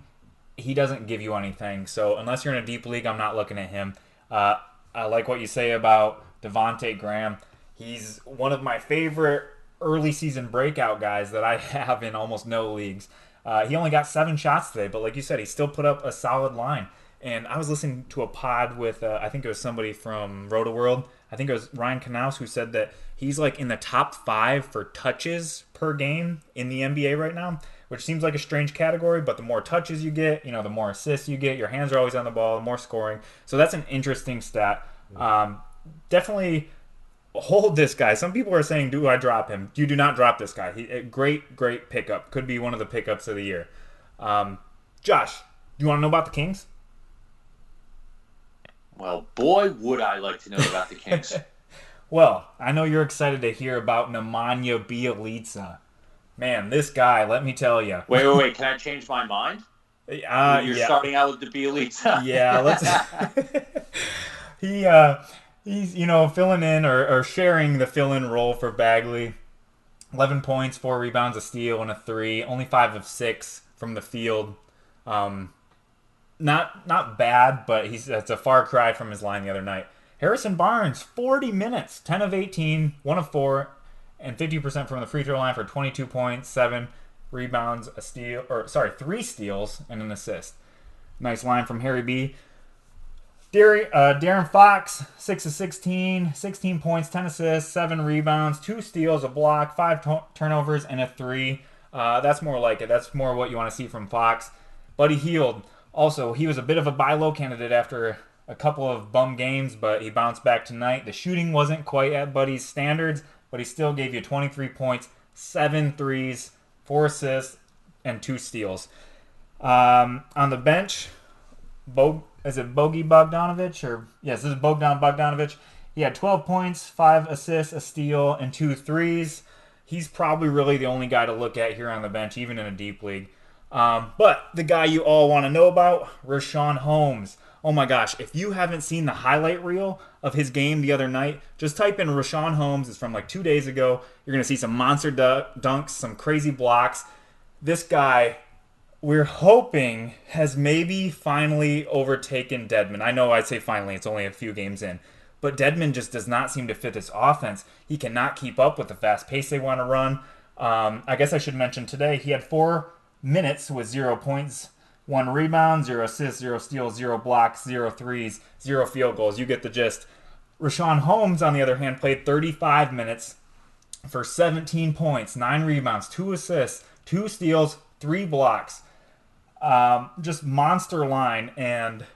he doesn't give you anything. So unless you're in a deep league, I'm not looking at him. I like what you say about Devontae Graham. He's one of my favorite early season breakout guys that I have in almost no leagues. He only got 7 shots today, but like you said, he still put up a solid line. And I was listening to a pod with, I think it was somebody from Roto World. I think it was Ryan Knaus who said that he's like in the top 5 for touches per game in the NBA right now, which seems like a strange category, but the more touches you get, the more assists you get, your hands are always on the ball, the more scoring. So that's an interesting stat. Definitely hold this guy. Some people are saying, do I drop him? You do not drop this guy. Great pickup. Could be one of the pickups of the year. Josh, do you want to know about the Kings? Well, boy, would I like to know about the Kings. Well, I know you're excited to hear about Nemanja Bjelica. Man, this guy, let me tell you. Wait. Can I change my mind? You're starting out with the Bjelica. Yeah, let's. He's filling in or sharing the fill-in role for Bagley. 11 points, 4 rebounds, a steal, and a 3. Only 5 of 6 from the field. Not bad, but that's a far cry from his line the other night. Harrison Barnes, 40 minutes, 10 of 18, 1 of 4, and 50% from the free throw line for 22 points, 7 rebounds, 3 steals, and an assist. Nice line from Harry B. Darren Fox, 6 of 16, 16 points, 10 assists, 7 rebounds, 2 steals, a block, 5 turnovers, and a 3. That's more like it. That's more what you want to see from Fox. Buddy Hield, also, he was a bit of a buy low candidate after a couple of bum games, but he bounced back tonight. The shooting wasn't quite at Buddy's standards, but he still gave you 23 points, 7 threes, 4 assists, and 2 steals. On the bench, is it Bogey Bogdanovic? Yes, this is Bogdan Bogdanovic. He had 12 points, 5 assists, a steal, and 2 threes. He's probably really the only guy to look at here on the bench, even in a deep league. But the guy you all want to know about, Richaun Holmes. Oh my gosh, if you haven't seen the highlight reel of his game the other night, just type in Richaun Holmes. It's from like 2 days ago. You're going to see some monster dunks, some crazy blocks. This guy, we're hoping, has maybe finally overtaken Dedmon. I know I say finally, it's only a few games in. But Dedmon just does not seem to fit this offense. He cannot keep up with the fast pace they want to run. I guess I should mention today, he had 4 minutes with 0 points, 1 rebound, 0 assists, 0 steals, 0 blocks, 0 threes, 0 field goals. You get the gist. Richaun Holmes, on the other hand, played 35 minutes for 17 points, 9 rebounds, 2 assists, 2 steals, 3 blocks. Just monster line. And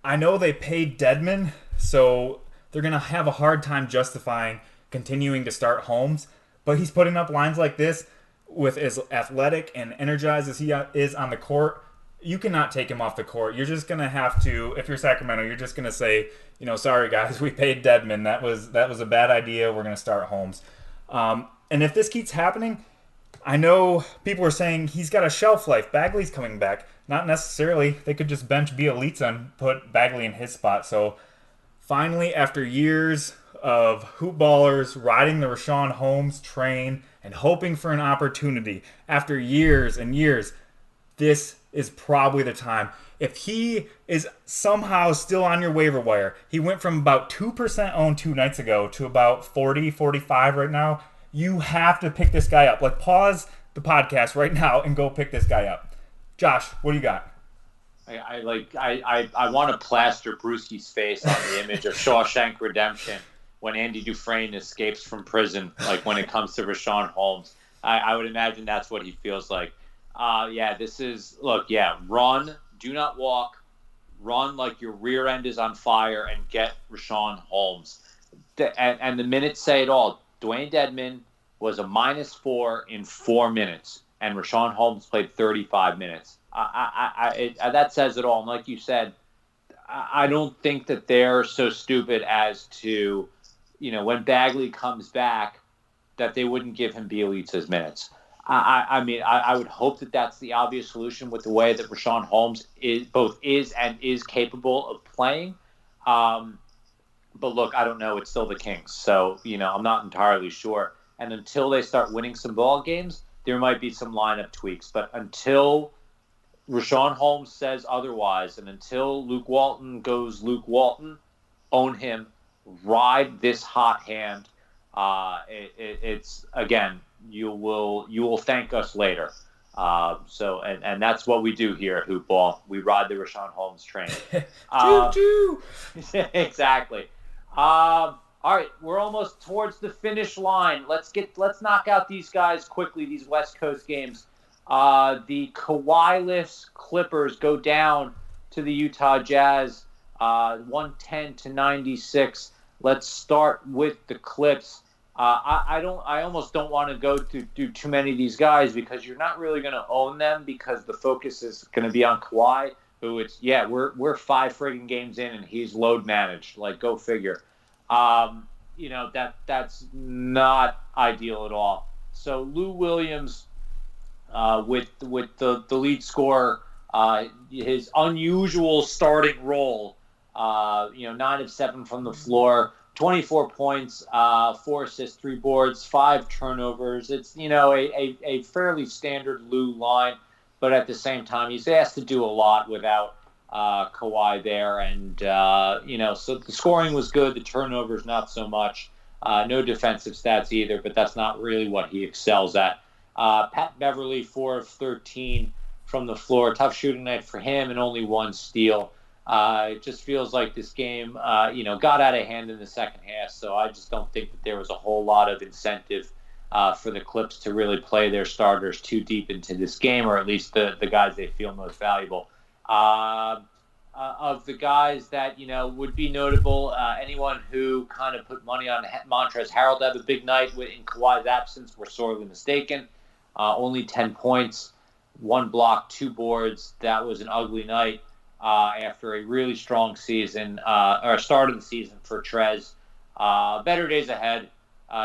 I know they paid Dedmon, so they're going to have a hard time justifying continuing to start Holmes. But he's putting up lines like this with as athletic and energized as he is on the court. You cannot take him off the court. You're just going to have to, if you're Sacramento, you're just going to say, sorry guys, we paid Dedmon. That was a bad idea. We're going to start Holmes. And if this keeps happening, I know people are saying he's got a shelf life. Bagley's coming back. Not necessarily. They could just bench Bjelica and put Bagley in his spot. So finally, after years of hoop ballers riding the Richaun Holmes train and hoping for an opportunity, after years and years, this is probably the time. If he is somehow still on your waiver wire, he went from about 2% owned 2 nights ago to about 40, 45 right now. You have to pick this guy up. Like, pause the podcast right now and go pick this guy up. Josh, what do you got? I want to plaster Brewski's face on the image of Shawshank Redemption when Andy Dufresne escapes from prison, like when it comes to Richaun Holmes. I would imagine that's what he feels like. Run, do not walk, run like your rear end is on fire and get Richaun Holmes. And the minutes say it all. Dwayne Dedmon was a -4 in 4 minutes, and Richaun Holmes played 35 minutes. That says it all. And like you said, I don't think that they're so stupid as to, when Bagley comes back, that they wouldn't give him Bjelica's minutes. I would hope that that's the obvious solution with the way that Richaun Holmes is capable of playing. But look, I don't know. It's still the Kings. So, I'm not entirely sure. And until they start winning some ball games, there might be some lineup tweaks. But until Richaun Holmes says otherwise, and until Luke Walton goes Luke Walton, own him, ride this hot hand. It's again, you will thank us later. And that's what we do here at Hoop Ball. We ride the Richaun Holmes train. Choo-choo! Exactly. All right, we're almost towards the finish line. Let's knock out these guys quickly. These West Coast games. The Kawhi-less Clippers go down to the Utah Jazz, 110-96. Let's start with the Clips. I almost don't want to go do too many of these guys because you're not really going to own them because the focus is going to be on Kawhi, who we're 5 friggin' games in and he's load managed. Like, go figure. That's not ideal at all. So Lou Williams, with the lead scorer, his unusual starting role, 9 of 7 from the floor, 24 points, 4 assists, 3 boards, 5 turnovers. It's a fairly standard Lou line, but at the same time he's asked to do a lot without Kawhi there, and so the scoring was good, the turnovers not so much, no defensive stats either, but that's not really what he excels at. Pat Beverly, 4 of 13 from the floor, tough shooting night for him, and only 1 steal. It just feels like this game got out of hand in the second half, so I just don't think that there was a whole lot of incentive for the Clips to really play their starters too deep into this game, or at least the guys they feel most valuable. Of the guys that would be notable, anyone who kind of put money on Montrezl Harrell to have a big night in Kawhi's absence were sorely mistaken. Only 10 points, 1 block, 2 boards. That was an ugly night after a really strong season or start of the season for Trez. Better days ahead.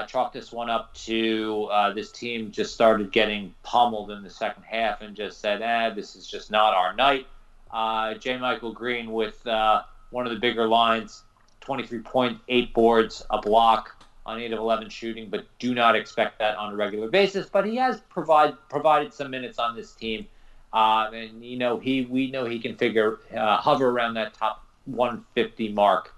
Chalk this one up to this team just started getting pummeled in the second half and just said, this is just not our night. J. Michael Green with one of the bigger lines, 23 points, 8 boards, a block on 8 of 11 shooting, but do not expect that on a regular basis. But he has provided some minutes on this team, and we know he can hover around that top 150 mark,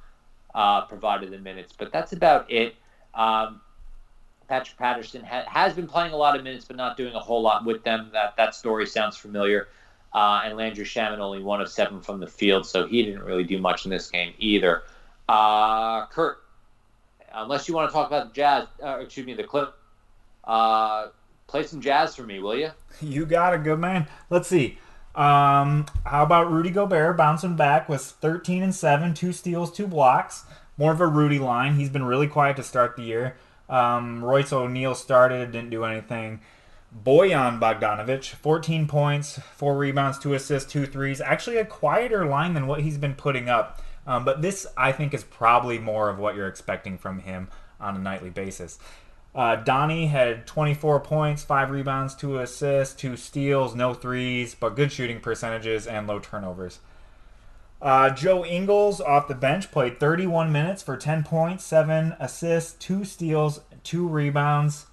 provided the minutes. But that's about it. Patrick Patterson has been playing a lot of minutes, but not doing a whole lot with them. That story sounds familiar. And Landry Shaman only 1 of 7 from the field, so he didn't really do much in this game either. Curt, unless you want to talk about the Clip, play some Jazz for me, will you? You got it, good man. Let's see. How about Rudy Gobert bouncing back with 13 and 7, 2 steals, 2 blocks. More of a Rudy line. He's been really quiet to start the year. Royce O'Neal started, didn't do anything. Bojan Bogdanovic, 14 points, 4 rebounds, 2 assists, 2 threes. Actually a quieter line than what he's been putting up. But this, I think, is probably more of what you're expecting from him on a nightly basis. Donnie had 24 points, 5 rebounds, 2 assists, 2 steals, no threes, but good shooting percentages and low turnovers. Joe Ingles off the bench played 31 minutes for 10 points, 7 assists, 2 steals, 2 rebounds.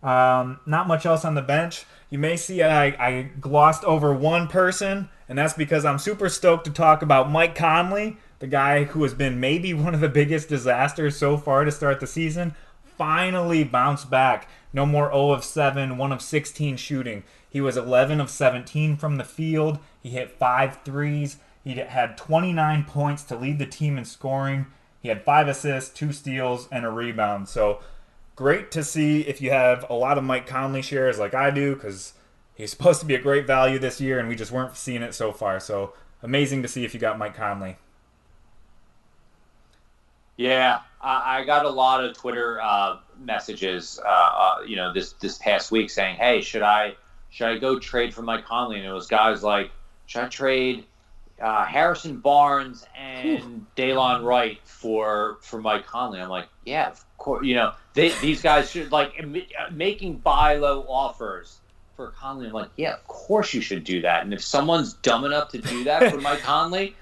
Not much else on the bench. You may see I glossed over one person, and that's because I'm super stoked to talk about Mike Conley, the guy who has been maybe one of the biggest disasters so far to start the season. Finally bounced back. No more 0 of 7, 1 of 16 shooting. He was 11 of 17 from the field. He hit 5 threes. He had 29 points to lead the team in scoring. He had 5 assists, 2 steals, and a rebound. So great to see if you have a lot of Mike Conley shares like I do, because he's supposed to be a great value this year, and we just weren't seeing it so far. So amazing to see if you got Mike Conley. Yeah, I got a lot of Twitter messages, this past week saying, "Hey, should I go trade for Mike Conley?" And it was guys like, "Should I trade Harrison Barnes and Daylon Wright for Mike Conley?" I'm like, "Yeah, of course." These guys should making buy low offers for Conley. I'm like, "Yeah, of course you should do that." And if someone's dumb enough to do that for Mike Conley,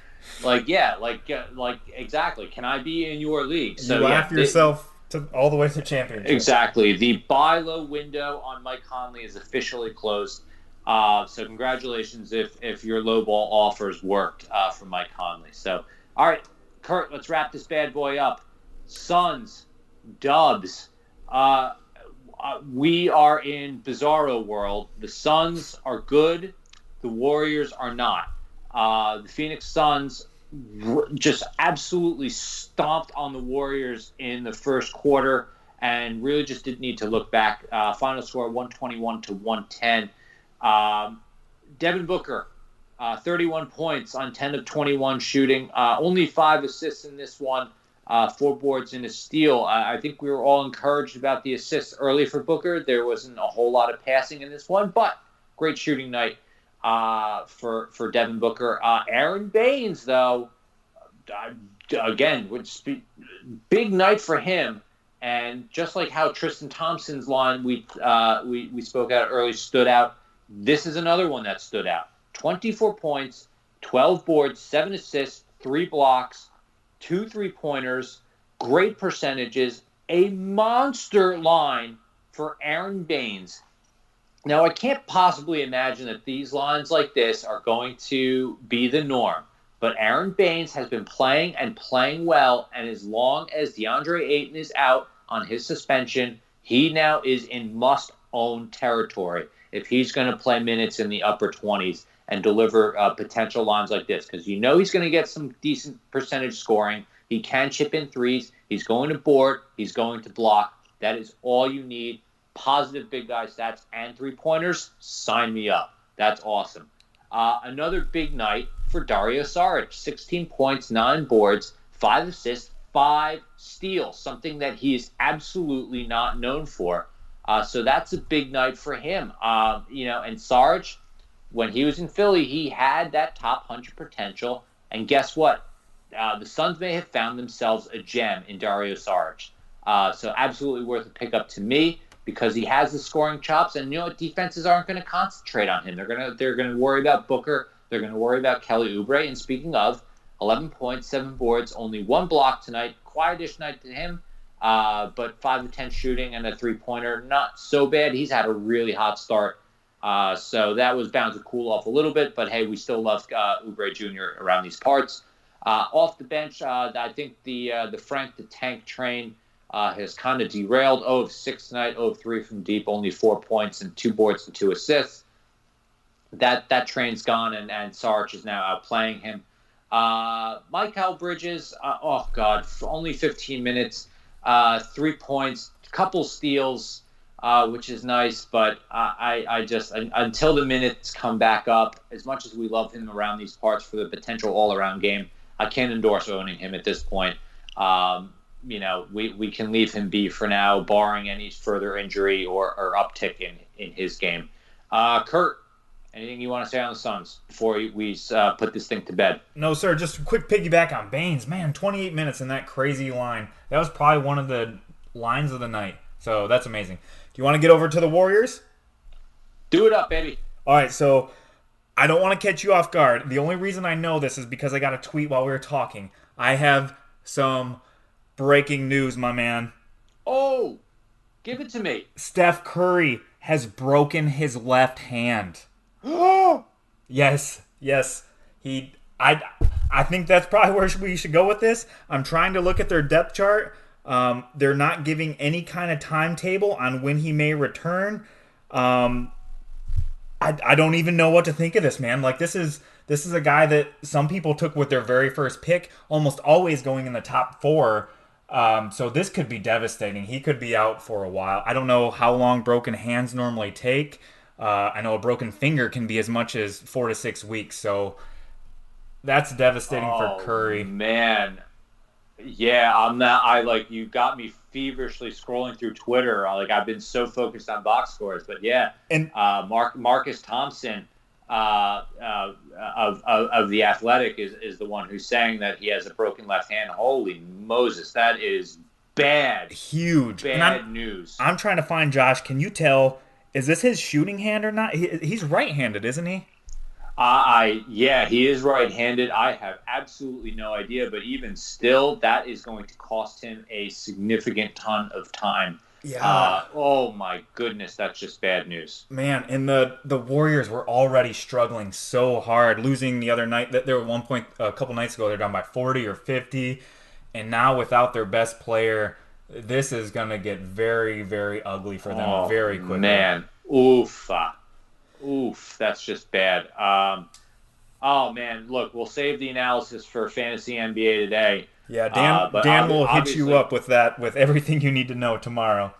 exactly. Can I be in your league? So you laugh yourself all the way to championship. Exactly. The buy low window on Mike Conley is officially closed. So congratulations if your low ball offers worked for Mike Conley. So, all right, Curt, let's wrap this bad boy up. Suns, Dubs. we are in bizarro world. The Suns are good. The Warriors are not. The Phoenix Suns just absolutely stomped on the Warriors in the first quarter and really just didn't need to look back. Final score 121 to 110. Devin Booker, 31 points on 10 of 21 shooting. Only 5 assists in this one. 4 boards and a steal. I think we were all encouraged about the assists early for Booker. There wasn't a whole lot of passing in this one, but great shooting night for Devin Booker. Aaron Baines, though, again, big night for him. And just like how Tristan Thompson's line we spoke out early stood out, this is another one that stood out. 24 points, 12 boards, 7 assists, 3 blocks, 2 3-pointers, great percentages, a monster line for Aaron Baines. Now, I can't possibly imagine that these lines like this are going to be the norm, but Aaron Baines has been playing and playing well, and as long as DeAndre Ayton is out on his suspension, he now is in must-own territory if he's going to play minutes in the upper 20s and deliver potential lines like this, because you know he's going to get some decent percentage scoring. He can chip in threes. He's going to board. He's going to block. That is all you need. Positive big guy stats and 3-pointers. Sign me up. That's awesome. Another big night for Dario Saric. 16 points, 9 boards, 5 assists, 5 steals, something that he is absolutely not known for. So that's a big night for him. And Saric, when he was in Philly, he had that top 100 potential. And guess what? The Suns may have found themselves a gem in Dario Saric. So absolutely worth a pickup to me because he has the scoring chops. And you know what? Defenses aren't going to concentrate on him. They're going to worry about Booker. They're going to worry about Kelly Oubre. And speaking of, 11 points, 7 boards, only 1 block tonight. Quietish night to him. But 5 of 10 shooting and a 3-pointer. Not so bad. He's had a really hot start. So that was bound to cool off a little bit, but hey, we still love Oubre Jr. around these parts. Off the bench, I think the Frank the Tank train has kind of derailed. 0 of 6 tonight, 0 of 3 from deep, only 4 points and 2 boards and 2 assists. That train's gone, and Sarge is now outplaying him. Mikal Bridges, only 15 minutes, 3 points, couple steals. Which is nice, but I just until the minutes come back up, as much as we love him around these parts for the potential all-around game, I can't endorse owning him at this point. We can leave him be for now, barring any further injury or uptick in his game. Curt, anything you want to say on the Suns before we put this thing to bed? No, sir. Just a quick piggyback on Baines. Man, 28 minutes in that crazy line. That was probably one of the lines of the night. So that's amazing. Do you want to get over to the Warriors? Do it up, baby. All right, so I don't want to catch you off guard. The only reason I know this is because I got a tweet while we were talking. I have some breaking news, my man. Oh, give it to me. Steph Curry has broken his left hand. Yes. I think that's probably where we should go with this. I'm trying to look at their depth chart. They're not giving any kind of timetable on when he may return. I don't even know what to think of this, man. Like this is a guy that some people took with their very first pick, almost always going in the top 4. So this could be devastating. He could be out for a while. I don't know how long broken hands normally take. I know a broken finger can be as much as 4 to 6 weeks. So that's devastating for Curry. Man. Yeah, you got me feverishly scrolling through Twitter. I've been so focused on box scores, but yeah. And Marcus Thompson of the Athletic is the one who's saying that he has a broken left hand. Holy Moses, that is bad. Huge. Bad news. I'm trying to find Josh. Can you tell, is this his shooting hand or not? He's right-handed, isn't he? He is right-handed. I have absolutely no idea, but even still, that is going to cost him a significant ton of time. Yeah. Oh my goodness, that's just bad news. Man, and the Warriors were already struggling so hard, losing the other night. That there were a couple nights ago, they're down by 40 or 50, and now without their best player, this is going to get very, very ugly for them very quickly. Man. Oof. Oof. That's just bad. Oh, man. Look, we'll save the analysis for Fantasy NBA today. Yeah, Dan will hit you up with everything you need to know tomorrow.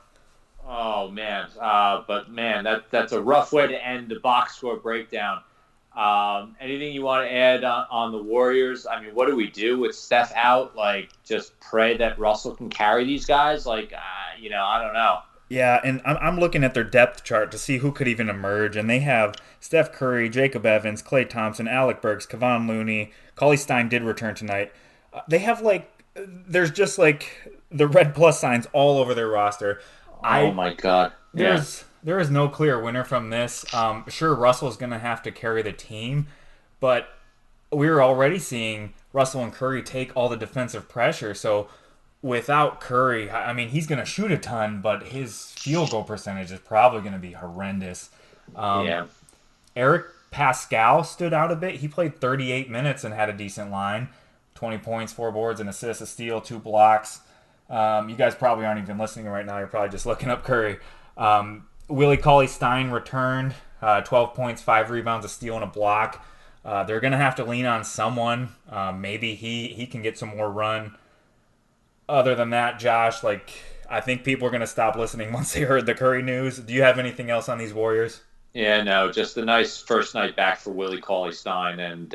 Oh, man. But, man, that's a rough way to end the box score breakdown. Anything you want to add on the Warriors? I mean, what do we do with Steph out? Like, just pray that Russell can carry these guys? Like, I don't know. Yeah, and I'm looking at their depth chart to see who could even emerge, and they have Steph Curry, Jacob Evans, Klay Thompson, Alec Burks, Kevon Looney, Cauley Stein did return tonight. They have, there's just, the red plus signs all over their roster. Oh, my God. There is no clear winner from this. Sure, Russell's going to have to carry the team, but we're already seeing Russell and Curry take all the defensive pressure. So without Curry, I mean, he's going to shoot a ton, but his field goal percentage is probably going to be horrendous. Eric Pascal stood out a bit. He played 38 minutes and had a decent line. 20 points, 4 boards, an assist, a steal, 2 blocks. You guys probably aren't even listening right now. You're probably just looking up Curry. Willie Cauley-Stein returned, 12 points, 5 rebounds, a steal, and a block. They're going to have to lean on someone. Maybe he can get some more run. Other than that, Josh, I think people are going to stop listening once they heard the Curry news. Do you have anything else on these Warriors? Yeah, no, just a nice first night back for Willie Cauley-Stein. And,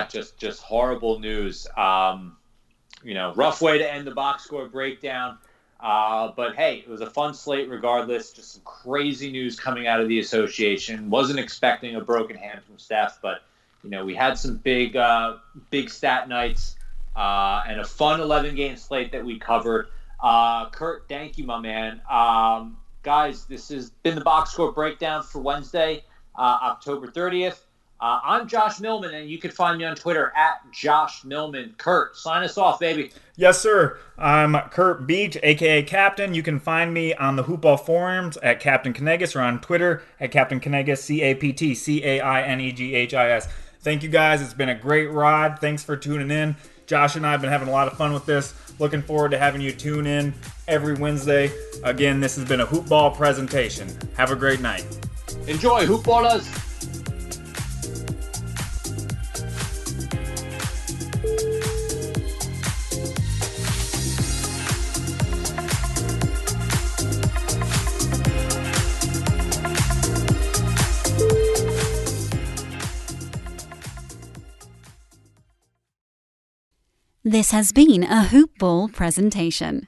just horrible news. Rough way to end the box score breakdown. But hey, it was a fun slate regardless. Just some crazy news coming out of the association. Wasn't expecting a broken hand from Steph, but we had some big stat nights and a fun 11-game slate that we covered. Curt, thank you, my man. Guys, this has been the box score breakdown for Wednesday, October 30th. I'm Josh Millman, and you can find me on Twitter at Josh Millman. Curt, sign us off, baby. Yes, sir. I'm Curt Beach, a.k.a. Captain. You can find me on the Hoopball forums at Captain Canegas or on Twitter at Captain Canegas, CaptCaneghis. Thank you, guys. It's been a great ride. Thanks for tuning in. Josh and I have been having a lot of fun with this. Looking forward to having you tune in every Wednesday. Again, this has been a Hoopball presentation. Have a great night. Enjoy, Hoopballers. This has been a Hoop Ball presentation.